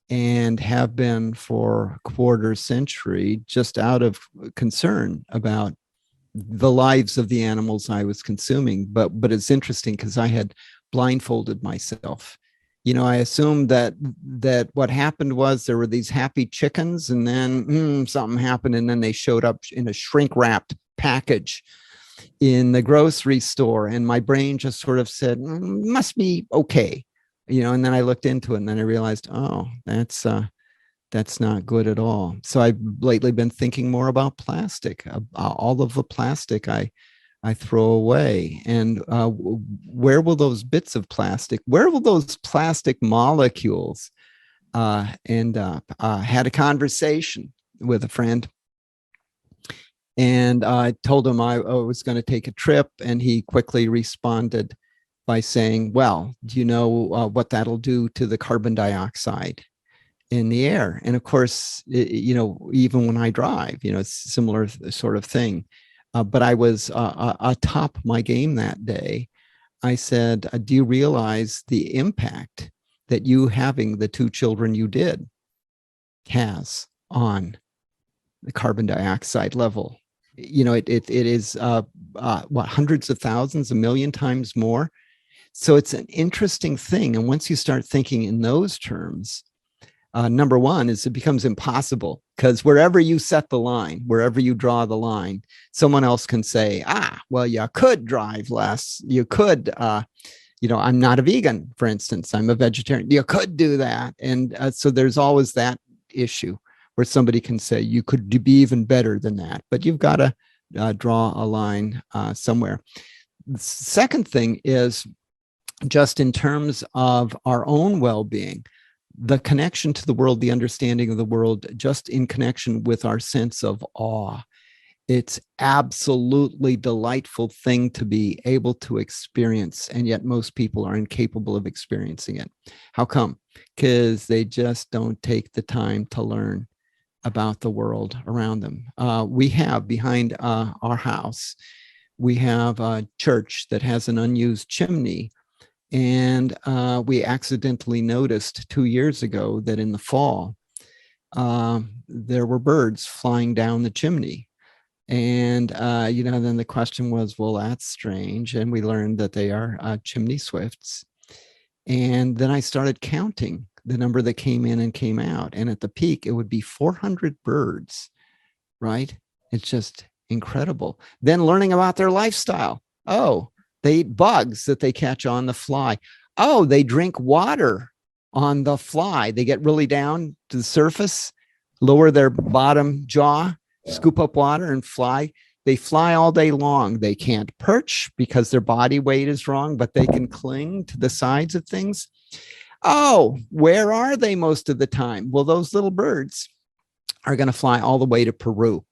and have been for a quarter century, just out of concern about the lives of the animals I was consuming. But it's interesting because I had blindfolded myself. I assumed that what happened was there were these happy chickens, and then something happened, and then they showed up in a shrink wrapped package in the grocery store, and my brain just sort of said, must be okay. And then I looked into it, and then I realized, oh, that's not good at all. So I've lately been thinking more about plastic, all of the plastic I throw away. And where will those bits of plastic, where will those plastic molecules end up? Had a conversation with a friend, and I told him I was going to take a trip, and he quickly responded by saying, well, do you know what that'll do to the carbon dioxide in the air? And of course, even when I drive, it's a similar sort of thing. But I was atop my game that day. I said, do you realize the impact that you having the 2 children you did has on the carbon dioxide level? It is hundreds of thousands, 1 million times more. So it's an interesting thing. And once you start thinking in those terms, number one is it becomes impossible, because wherever you set the line, wherever you draw the line, someone else can say, well, you could drive less. You could, I'm not a vegan, for instance, I'm a vegetarian. You could do that. And so there's always that issue where somebody can say you could be even better than that, but you've got to draw a line somewhere. The second thing is just in terms of our own well-being, the connection to the world, the understanding of the world, just in connection with our sense of awe. It's absolutely delightful thing to be able to experience, and yet most people are incapable of experiencing it. How come? Because they just don't take the time to learn about the world around them. We have behind our house, we have a church that has an unused chimney. And we accidentally noticed 2 years ago that in the fall, there were birds flying down the chimney. And, then the question was, well, that's strange. And we learned that they are chimney swifts. And then I started counting the number that came in and came out. And at the peak, it would be 400 birds, right? It's just incredible. Then learning about their lifestyle. Oh, they eat bugs that they catch on the fly. Oh, they drink water on the fly. They get really down to the surface, lower their bottom jaw, scoop up water and fly. They fly all day long. They can't perch because their body weight is wrong, but they can cling to the sides of things. Oh, where are they most of the time? Well, those little birds are going to fly all the way to Peru,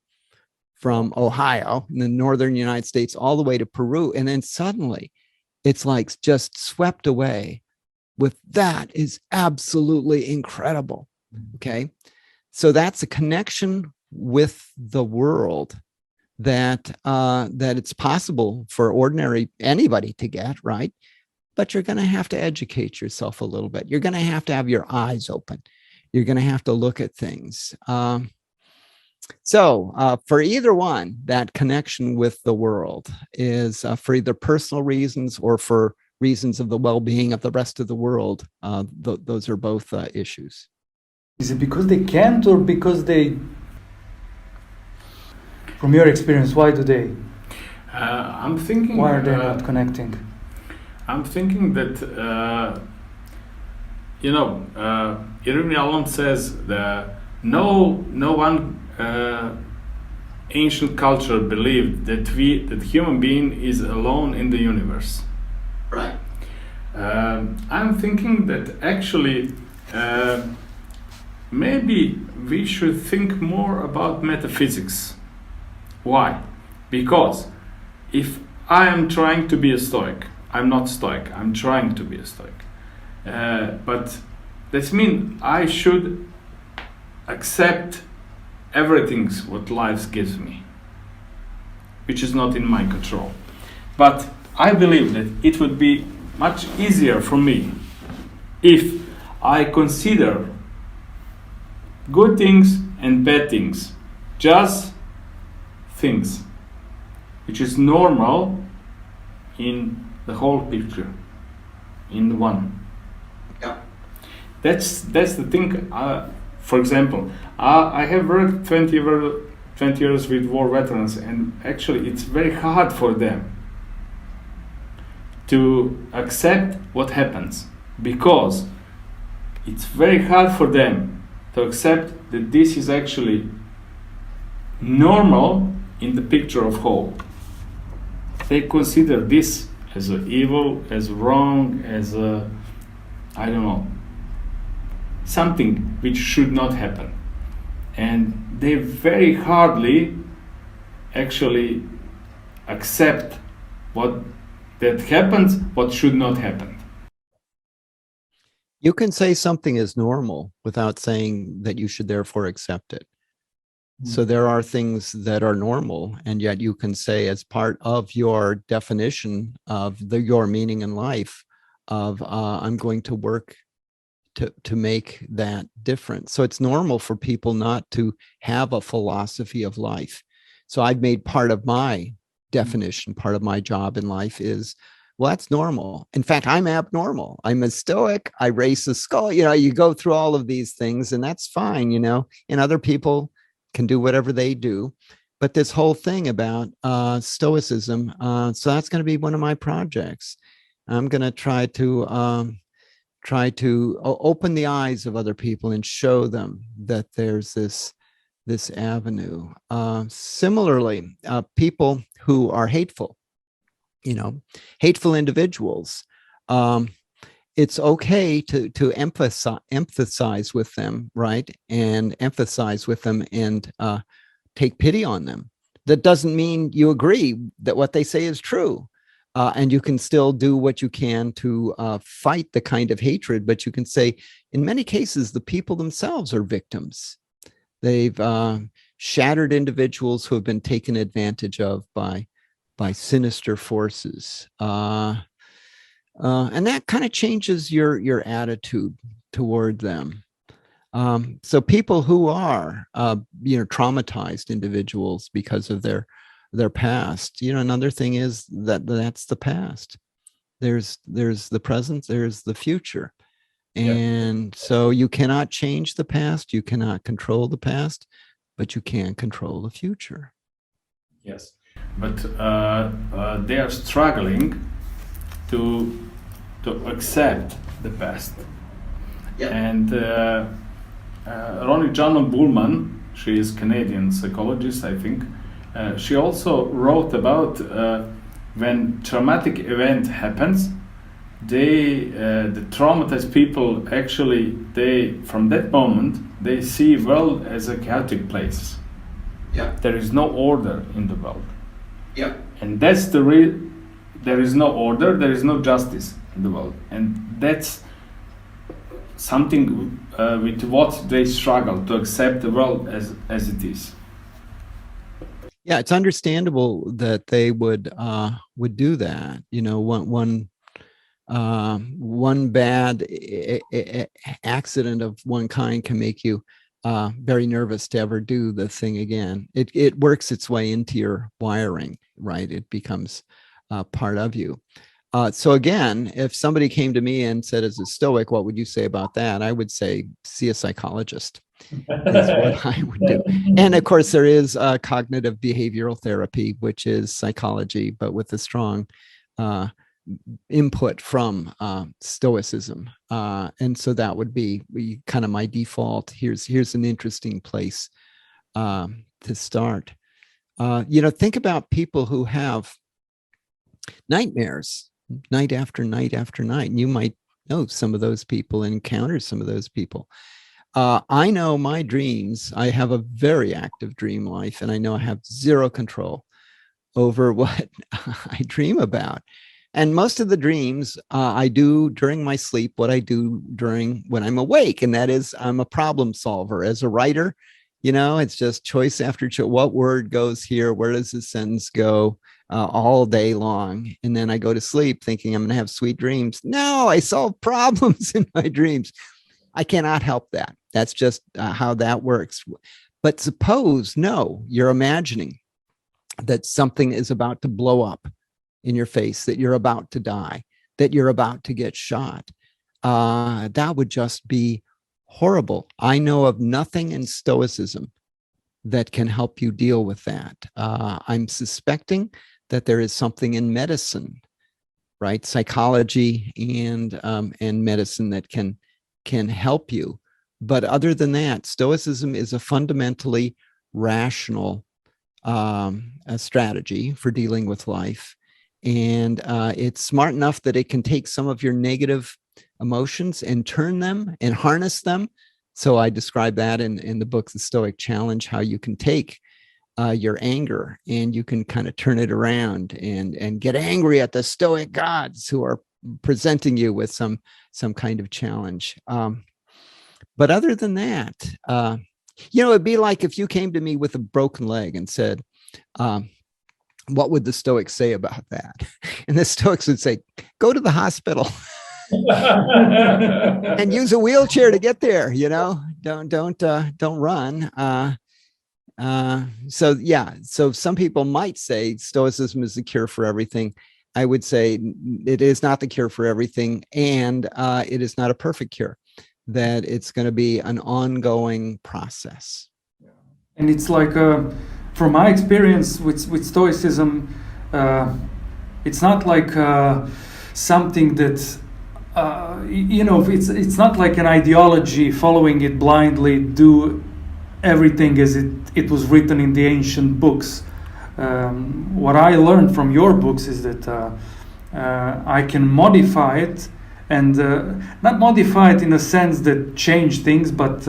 from Ohio in the northern United States all the way to Peru. And then suddenly it's like just swept away with that is absolutely incredible. Okay. So that's a connection with the world that it's possible for ordinary anybody to get, right? But you're going to have to educate yourself a little bit. You're going to have your eyes open. You're going to have to look at things. So for either one, that connection with the world is for either personal reasons or for reasons of the well-being of the rest of the world. Those are both issues. Is it because they can't, or because they, from your experience, why do they? I'm thinking. Why are they not connecting? I'm thinking that, Irvine alone says that no one ancient culture believed that human being is alone in the universe. Right. I'm thinking that actually maybe we should think more about metaphysics. Why? Because if I am trying to be a Stoic, I'm not Stoic, I'm trying to be a Stoic. But that means I should accept everything what life gives me, which is not in my control. But I believe that it would be much easier for me if I consider good things and bad things, just things, which is normal in the whole picture, in one. Yeah. That's the thing. For example, I have worked 20 years with war veterans, and actually it's very hard for them to accept what happens, because it's very hard for them to accept that this is actually normal in the picture of whole. They consider this as evil, as wrong, as I don't know, something which should not happen. And they very hardly actually accept what that happens, what should not happen. You can say something is normal without saying that you should therefore accept it. So there are things that are normal, and yet you can say, as part of your definition of your meaning in life, of I'm going to work to make that different. So it's normal for people not to have a philosophy of life. So I've made part of my definition, part of my job in life is, well, that's normal. In fact, I'm abnormal. I'm a Stoic. I race a skull. You go through all of these things, and that's fine, and other people can do whatever they do. But this whole thing about Stoicism, so that's going to be one of my projects. I'm going to try to open the eyes of other people and show them that there's this avenue. Similarly, people who are hateful, hateful individuals, it's okay to emphasize with them, right? And emphasize with them and take pity on them. That doesn't mean you agree that what they say is true. And you can still do what you can to fight the kind of hatred, but you can say, in many cases, the people themselves are victims. They've shattered individuals who have been taken advantage of by sinister forces. And that kind of changes your attitude toward them. So people who are, traumatized individuals because of their past, another thing is that's the past. There's the present, there's the future. And so you cannot change the past, you cannot control the past, but you can control the future. Yes, but they are struggling to accept the past. And Ronnie Janon Bullman, she is Canadian psychologist, I think. She also wrote about when traumatic event happens, the traumatized people actually, from that moment they see world as a chaotic place. There is no order in the world. And that's there is no order, there is no justice in the world, and that's something with what they struggle to accept the world as it is. Yeah, it's understandable that they would do that. One bad accident of one kind can make you very nervous to ever do the thing again. It works its way into your wiring, right? It becomes part of you. So again, if somebody came to me and said, as a Stoic, what would you say about that? I would say, see a psychologist. Is what I would do. And of course, there is cognitive behavioral therapy, which is psychology, but with a strong input from Stoicism. And so that would be kind of my default. Here's an interesting place to start. Think about people who have nightmares night after night after night. And you might know some of those people and encounter some of those people. I know my dreams. I have a very active dream life, and I know I have zero control over what I dream about. And most of the dreams I do during my sleep, what I do when I'm awake, and that is I'm a problem solver. As a writer, it's just choice after choice. What word goes here? Where does the sentence go? All day long. And then I go to sleep thinking I'm going to have sweet dreams. No, I solve problems in my dreams. I cannot help that. That's just how that works. But suppose, no, you're imagining that something is about to blow up in your face, that you're about to die, that you're about to get shot. That would just be horrible. I know of nothing in Stoicism that can help you deal with that. I'm suspecting that there is something in medicine, right? Psychology and medicine that can help you. But other than that, Stoicism is a fundamentally rational a strategy for dealing with life. And it's smart enough that it can take some of your negative emotions and turn them and harness them. So I describe that in the book, The Stoic Challenge, how you can take your anger and you can kind of turn it around and get angry at the Stoic gods who are presenting you with some kind of challenge. But other than that, it'd be like if you came to me with a broken leg and said, what would the Stoics say about that? And the Stoics would say, go to the hospital and use a wheelchair to get there. Don't run. So some people might say Stoicism is the cure for everything. I would say it is not the cure for everything, and it is not a perfect cure. That it's going to be an ongoing process. And it's like, from my experience with Stoicism, it's not like something that, it's not like an ideology, following it blindly, do everything as it was written in the ancient books. What I learned from your books is that I can modify it, and not modify it in a sense that change things, but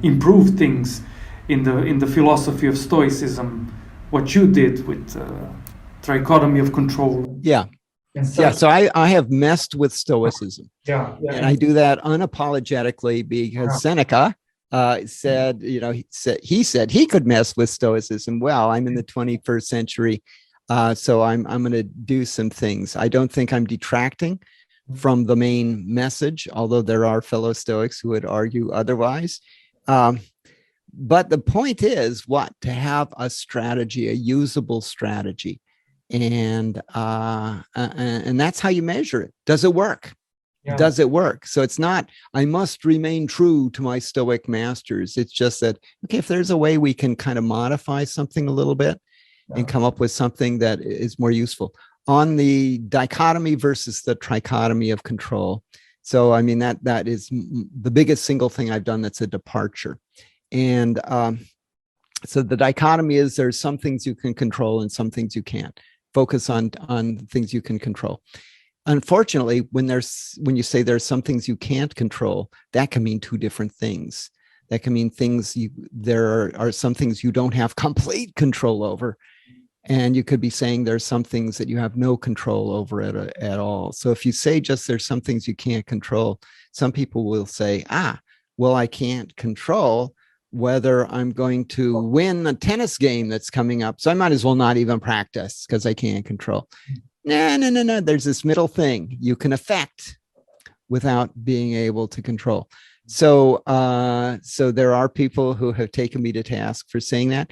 improve things in the philosophy of Stoicism. What you did with trichotomy of control. Yeah. So I have messed with Stoicism. Yeah. And I do that unapologetically because Seneca said, he said he could mess with Stoicism. Well, I'm in the 21st century, so I'm going to do some things. I don't think I'm detracting from the main message, although there are fellow Stoics who would argue otherwise. But the point is to have a strategy, a usable strategy. And that's how you measure it. Does it work? Yeah. Does it work? So it's not, I must remain true to my Stoic masters. It's just that, okay, if there's a way we can kind of modify something a little bit and come up with something that is more useful. On the dichotomy versus the trichotomy of control. So, I mean, that is the biggest single thing I've done that's a departure. And so the dichotomy is there's some things you can control and some things you can't. Focus on things you can control. Unfortunately, when you say there's some things you can't control, that can mean two different things. That can mean there are some things you don't have complete control over. And you could be saying there's some things that you have no control over at all. So if you say just there's some things you can't control, some people will say, well, I can't control whether I'm going to win a tennis game that's coming up. So I might as well not even practice because I can't control. No. There's this middle thing you can affect without being able to control. So there are people who have taken me to task for saying that.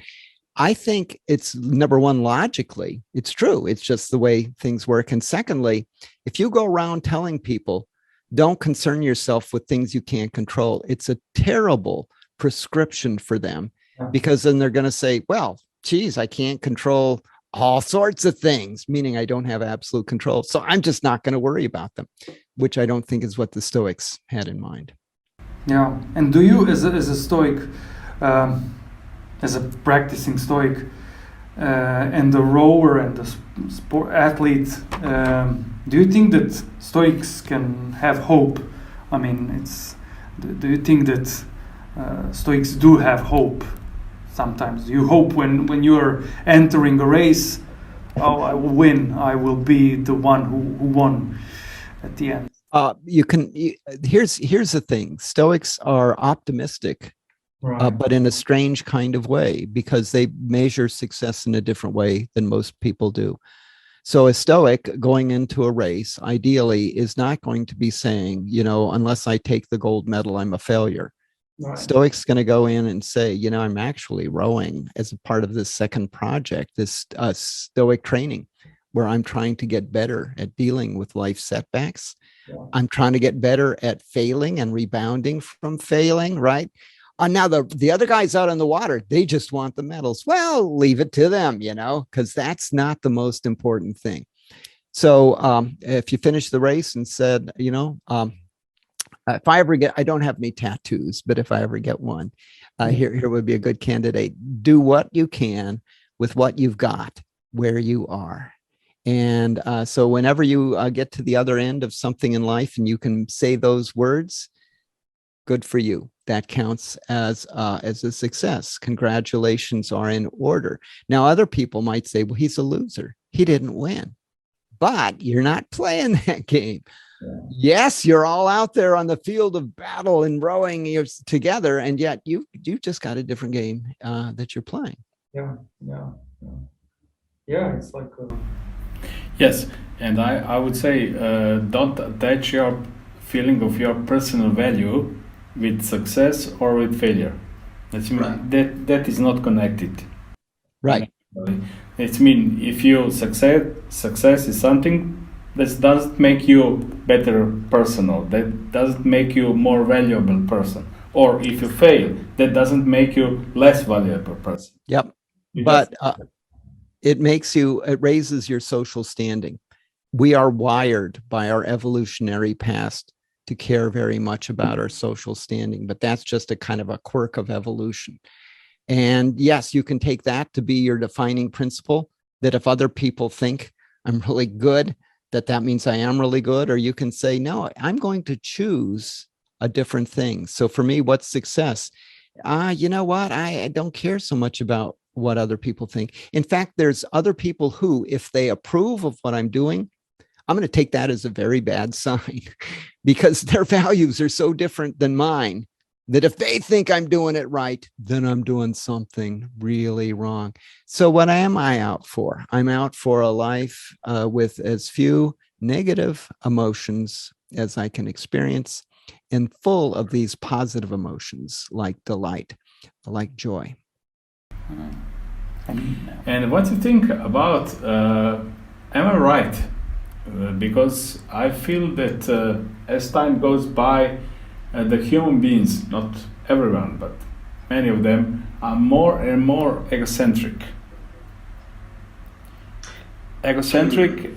I think it's, number one, logically, it's true. It's just the way things work. And secondly, if you go around telling people, don't concern yourself with things you can't control, it's a terrible prescription for them, because then they're going to say, well, geez, I can't control all sorts of things, meaning I don't have absolute control. So I'm just not going to worry about them, which I don't think is what the Stoics had in mind. Yeah. And do you, as a Stoic, as a practicing Stoic, and the rower and the sport athlete, do you think that Stoics can have hope? I mean, do you think that Stoics do have hope? Sometimes you hope when you are entering a race, I will win. I will be the one who won at the end. Here's the thing. Stoics are optimistic, right, but in a strange kind of way, because they measure success in a different way than most people do. So a Stoic going into a race, ideally, is not going to be saying, unless I take the gold medal, I'm a failure. Right. Stoic's going to go in and say, you know, I'm actually rowing as a part of this second project, this Stoic training, where I'm trying to get better at dealing with life setbacks. Yeah. I'm trying to get better at failing and rebounding from failing, right? Now the other guys out on the water, they just want the medals. Well, leave it to them, you know, because that's not the most important thing. So if you finish the race and said, you know, if I ever get, I don't have any tattoos, but if I ever get one, here would be a good candidate. Do what you can with what you've got where you are. And so whenever you get to the other end of something in life and you can say those words, good for you. That counts as a success. Congratulations are in order. Now, other people might say, well, he's a loser. He didn't win. But you're not playing that game. Yeah. Yes, you're all out there on the field of battle and rowing together, and yet you just got a different game that you're playing. Yeah. It's like yes, and I would say don't attach your feeling of your personal value with success or with failure. That's right. That is not connected. Right. It's mean if you success is something that doesn't make you better person, or that doesn't make you more valuable person. Or if you fail, that doesn't make you less valuable person. Yep. But it raises your social standing. We are wired by our evolutionary past to care very much about our social standing, but that's just a kind of a quirk of evolution. And yes, you can take that to be your defining principle, that if other people think I'm really good, that means I am really good. Or you can say, no, I'm going to choose a different thing. So for me, what's success? You know what? I don't care so much about what other people think. In fact, there's other people who, if they approve of what I'm doing, I'm going to take that as a very bad sign because their values are so different than mine, that if they think I'm doing it right, then I'm doing something really wrong. So what am I out for? I'm out for a life with as few negative emotions as I can experience, and full of these positive emotions like delight, like joy. And what do you think about, am I right? Because I feel that as time goes by, the human beings, not everyone, but many of them, are more and more egocentric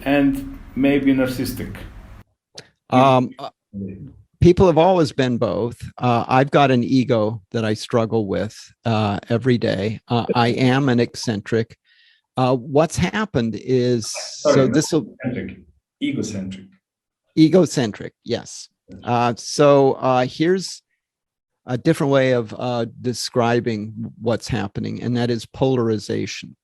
and maybe narcissistic. People have always been both. I've got an ego that I struggle with every day. I am an eccentric. What's happened is, egocentric, yes. So here's a different way of describing what's happening, and that is polarization.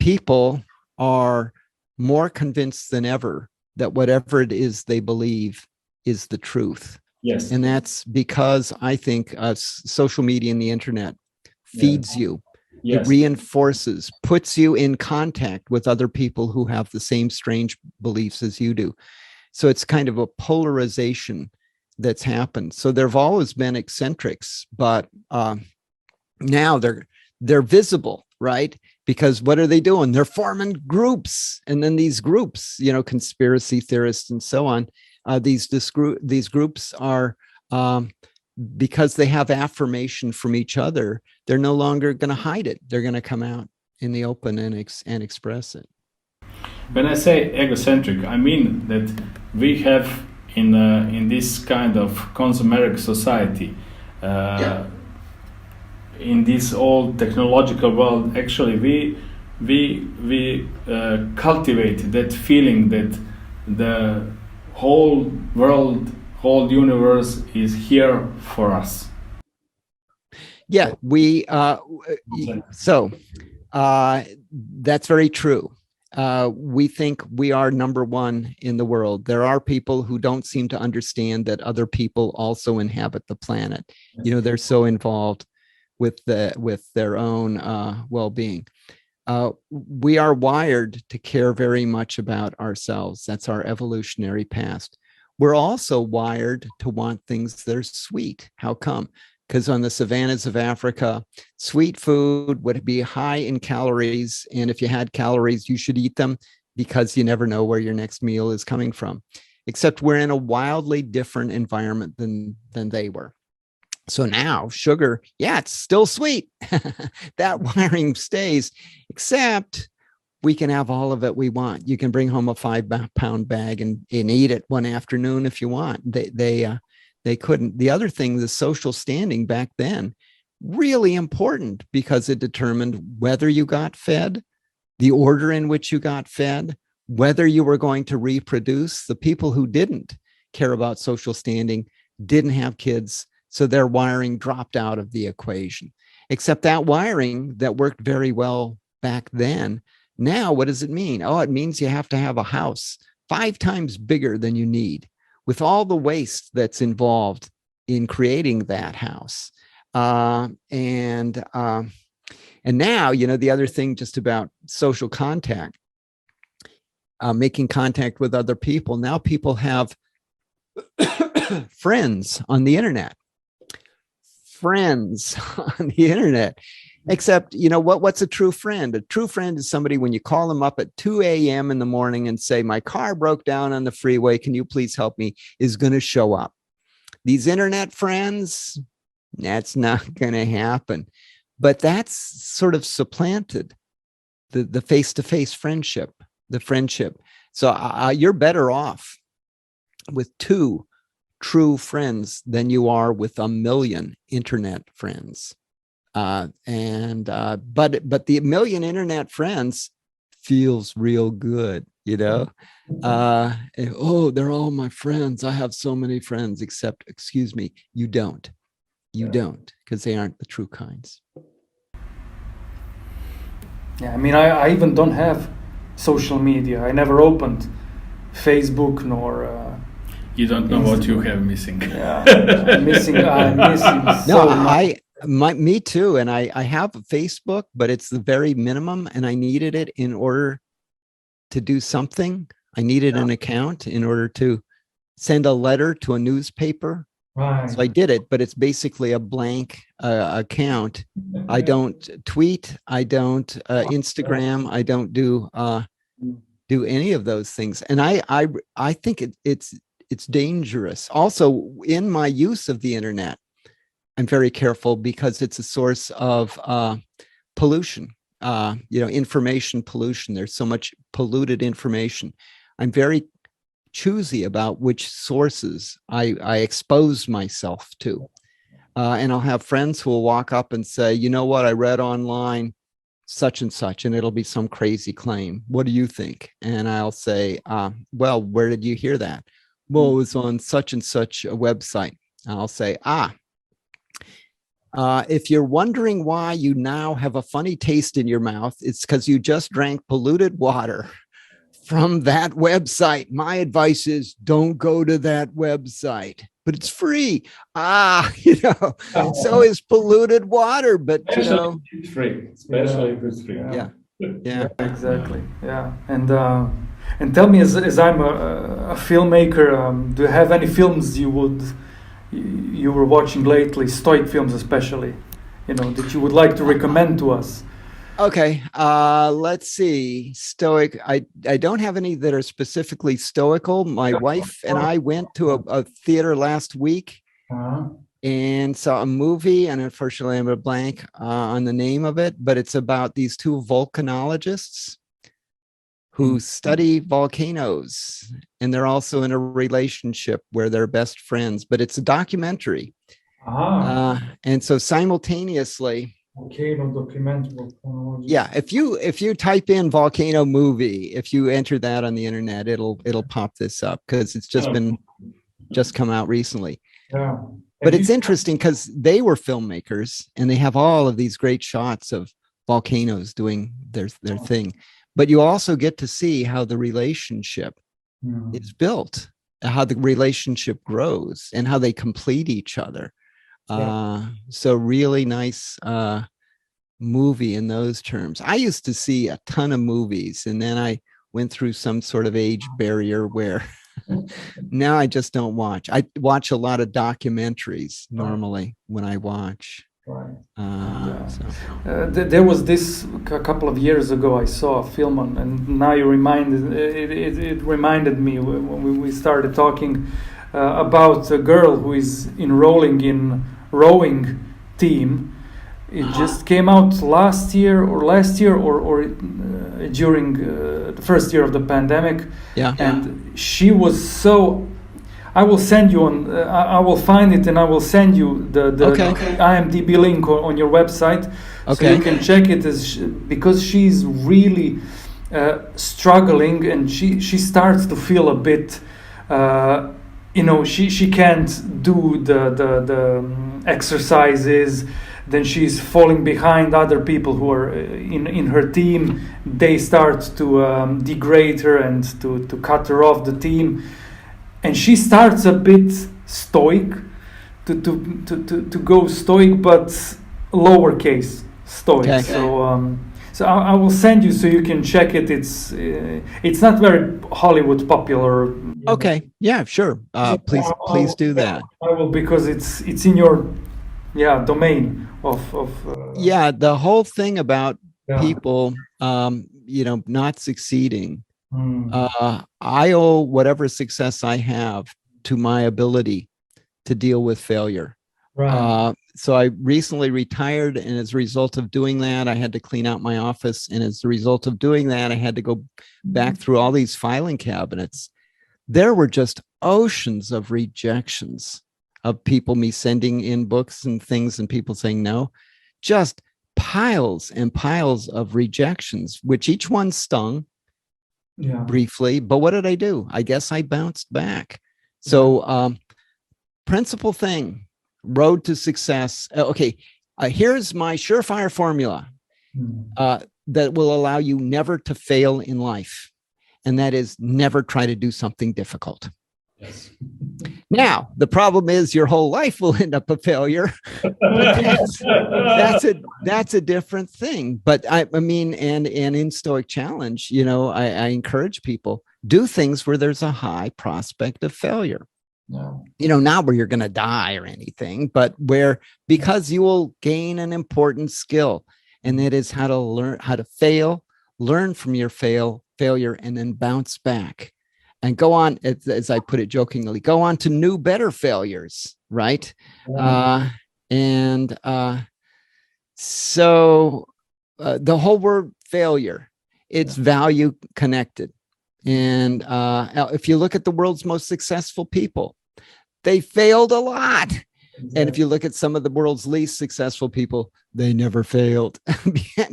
People are more convinced than ever that whatever it is they believe is the truth. Yes. And that's because I think social media and the internet feeds you. Yes. It reinforces, puts you in contact with other people who have the same strange beliefs as you do. So it's kind of a polarization that's happened. So there've always been eccentrics, but now they're visible, right? Because what are they doing? They're forming groups, and then these groups, conspiracy theorists and so on. These groups are because they have affirmation from each other. They're no longer going to hide it. They're going to come out in the open and express it. When I say egocentric, I mean that we have in this kind of consummeric society, in this old technological world, actually we cultivate that feeling that the whole world, whole universe is here for us. Yeah, that's very true. We think we are number one in the world. There are people who don't seem to understand that other people also inhabit the planet. They're so involved with their own well-being. We are wired to care very much about ourselves. That's our evolutionary past. we're also wired to want things that are sweet. How come? Because on the savannas of Africa, sweet food would be high in calories. And if you had calories, you should eat them because you never know where your next meal is coming from. Except we're in a wildly different environment than they were. So now sugar, yeah, it's still sweet. That wiring stays, except we can have all of it we want. You can bring home a 5-pound bag and eat it one afternoon if you want. They couldn't. The other thing, the social standing back then, really important because it determined whether you got fed, the order in which you got fed, whether you were going to reproduce. The people who didn't care about social standing didn't have kids, so their wiring dropped out of the equation. Except that wiring that worked very well back then, now what does it mean? Oh, it means you have to have a house 5 times bigger than you need, with all the waste that's involved in creating that house. And now, the other thing just about social contact, making contact with other people. Now people have friends on the internet. Except, what's a true friend? A true friend is somebody when you call them up at 2 a.m. in the morning and say, my car broke down on the freeway, can you please help me, is going to show up. These internet friends, that's not going to happen. But that's sort of supplanted the face-to-face friendship, the friendship. So you're better off with 2 true friends than you are with a million internet friends. But the million internet friends feels real good, oh, they're all my friends. I have so many friends, except, excuse me, you don't, because they aren't the true kinds. Yeah, I mean, I even don't have social media. I never opened Facebook nor. You don't know what you have missing. Yeah, I'm missing so much. Me too. And I have a Facebook, but it's the very minimum. And I needed it in order to do something. I needed an account in order to send a letter to a newspaper. Right. So I did it, but it's basically a blank account. I don't tweet. I don't Instagram. I don't do any of those things. And I think it's dangerous. Also, in my use of the internet, I'm very careful because it's a source of pollution, information pollution. There's so much polluted information. I'm very choosy about which sources I expose myself to. And I'll have friends who will walk up and say, you know what, I read online such and such, and it'll be some crazy claim. What do you think? And I'll say, well, where did you hear that? Well, it was on such and such a website. And I'll say, if you're wondering why you now have a funny taste in your mouth, it's because you just drank polluted water from that website. My advice is don't go to that website, but it's free. So is polluted water, but it's free, especially if it's free. Yeah, exactly. Yeah, and tell me, as I'm a filmmaker, do you have any films you were watching lately, Stoic films especially, that you would like to recommend to us? Okay, let's see. Stoic. I don't have any that are specifically stoical. My wife and I went to a theater last week and saw a movie, and unfortunately I'm a blank on the name of it, but it's about these 2 volcanologists who study volcanoes, and they're also in a relationship where they're best friends, but it's a documentary. And so simultaneously, volcano documentary. Yeah, if you type in volcano movie, if you enter that on the internet, it'll pop this up because it's just come out recently. Yeah. But it's interesting because they were filmmakers and they have all of these great shots of volcanoes doing their thing. But you also get to see how the relationship is built, how the relationship grows, and how they complete each other. So really nice movie in those terms. I used to see a ton of movies, and then I went through some sort of age barrier where Now I just don't watch. I watch a lot of documentaries normally when I watch. Right. There was this a couple of years ago. I saw a film on, and now you it reminded me when we started talking about a girl who is enrolling in rowing team. It just came out last year or during the first year of the pandemic. Yeah. And she was so. I will send you on. I will find it and I will send you the IMDb link on your website, so you can check it. Because she's really struggling, and she starts to feel a bit. She can't do the exercises. Then she's falling behind other people who are in her team. They start to degrade her and to cut her off the team. And she starts a bit stoic, to go stoic, but lowercase stoic. Okay. So I will send you so you can check it. It's not very Hollywood popular. Okay. Yeah. Sure. Please do that. I will, because it's in your domain of. Yeah. The whole thing about people, not succeeding. I owe whatever success I have to my ability to deal with failure. Right. So I recently retired, and as a result of doing that, I had to clean out my office. And as a result of doing that, I had to go back through all these filing cabinets. There were just oceans of rejections of me sending in books and things and people saying no, just piles and piles of rejections, which each one stung. Briefly, but what did I do? I guess I bounced back. So principal thing, road to success. Here's my surefire formula that will allow you never to fail in life, and that is never try to do something difficult. Yes. Now, the problem is your whole life will end up a failure. That's a different thing. But I mean, and in Stoic Challenge, I encourage people, do things where there's a high prospect of failure. No. Not where you're going to die or anything, but because you will gain an important skill, and that is how to learn how to fail, learn from your failure, and then bounce back. And go on, as I put it jokingly, go on to new, better failures, right? So the whole word failure, it's value connected. And if you look at the world's most successful people, they failed a lot. Exactly. And if you look at some of the world's least successful people, they never failed.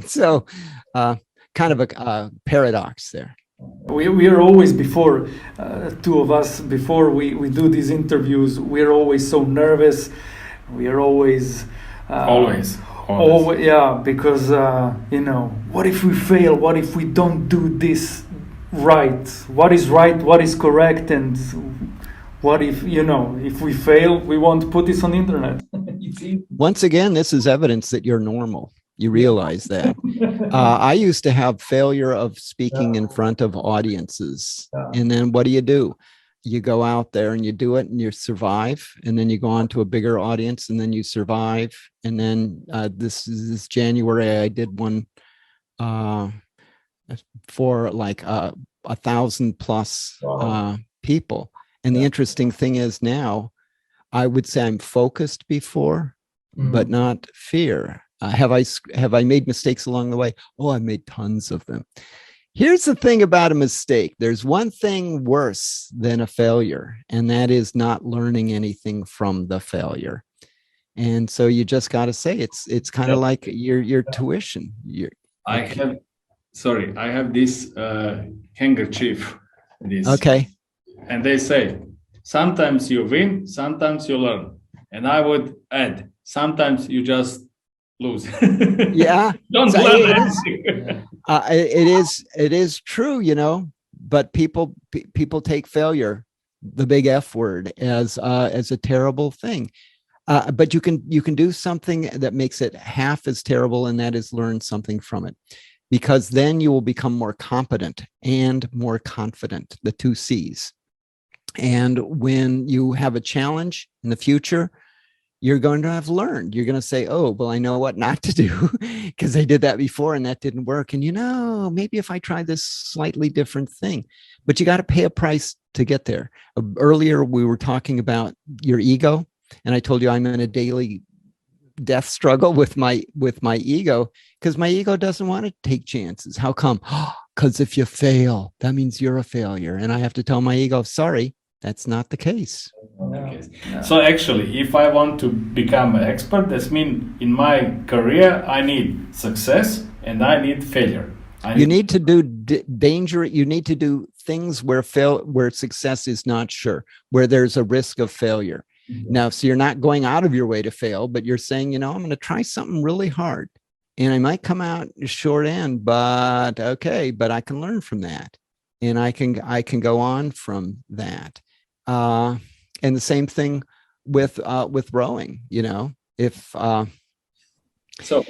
So kind of a paradox there. We are always, before two of us, before we do these interviews, we're always so nervous. We are always because what if we fail? What if we don't do this right? What is right? What is correct? And what if if we fail, we won't put this on the internet? Once again, this is evidence that you're normal. You realize that. I used to have failure of speaking in front of audiences. And then what do? You go out there and you do it and you survive. And then you go on to a bigger audience and then you survive. And then this January, I did one for like 1,000 plus people. And the interesting thing is now, I would say I'm focused before, but not fear. Have I made mistakes along the way? Oh, I made tons of them. Here's the thing about a mistake. There's one thing worse than a failure, and that is not learning anything from the failure. And so you just got to say it's kind of like your tuition. I have this handkerchief. Okay. And they say, sometimes you win, sometimes you learn. And I would add, sometimes you just lose. Yeah. Don't learn anything. It is true, but people take failure, the big F word, as a terrible thing. But you can do something that makes it half as terrible, and that is learn something from it, because then you will become more competent and more confident, the two C's. And when you have a challenge in the future, you're going to have learned. You're going to say, oh, well, I know what not to do because I did that before and that didn't work. And, maybe if I try this slightly different thing, but you got to pay a price to get there. Earlier, we were talking about your ego. And I told you I'm in a daily death struggle with my ego because my ego doesn't want to take chances. How come? Because if you fail, that means you're a failure. And I have to tell my ego, sorry, that's not the case. No. So actually, if I want to become an expert, that means in my career, I need success and I need failure. You need to do danger. You need to do things where success is not sure, where there's a risk of failure. Mm-hmm. Now, so you're not going out of your way to fail, but you're saying, I'm going to try something really hard and I might come out short end, but okay, but I can learn from that and I can go on from that. And the same thing with rowing, if so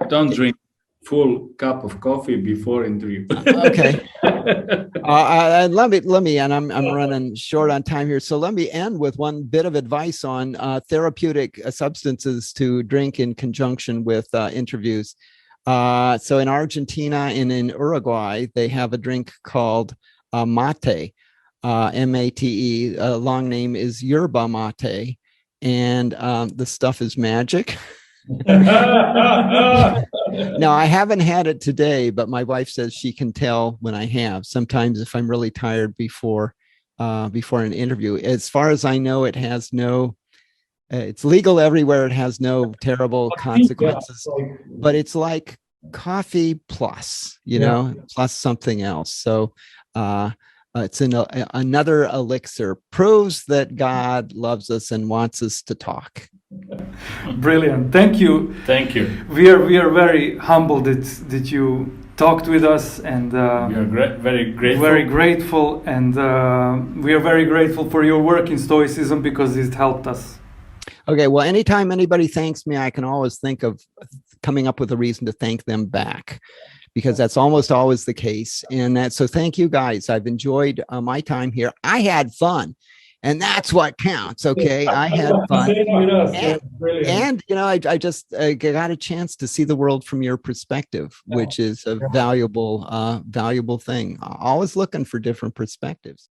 don't drink full cup of coffee before interview. Okay. Let me, and I'm running short on time here. So let me end with one bit of advice on therapeutic substances to drink in conjunction with interviews. So in Argentina and in Uruguay, they have a drink called mate. M-A-T-E, long name is yerba mate, and the stuff is magic. Now, I haven't had it today, but my wife says she can tell when I have. Sometimes if I'm really tired before an interview. As far as I know, it has no, it's legal everywhere. It has no terrible consequences, but it's like coffee plus, plus something else. So, it's another elixir, proves that God loves us and wants us to talk. Brilliant. Thank you. Thank you. We are very humbled that you talked with us, and we are very grateful. Very grateful, and we are very grateful for your work in Stoicism because it helped us. Okay. Well, anytime anybody thanks me, I can always think of coming up with a reason to thank them back, because that's almost always the case. And so thank you guys. I've enjoyed my time here. I had fun, and that's what counts. Okay. I had fun. And I just got a chance to see the world from your perspective, which is a valuable thing. Always looking for different perspectives.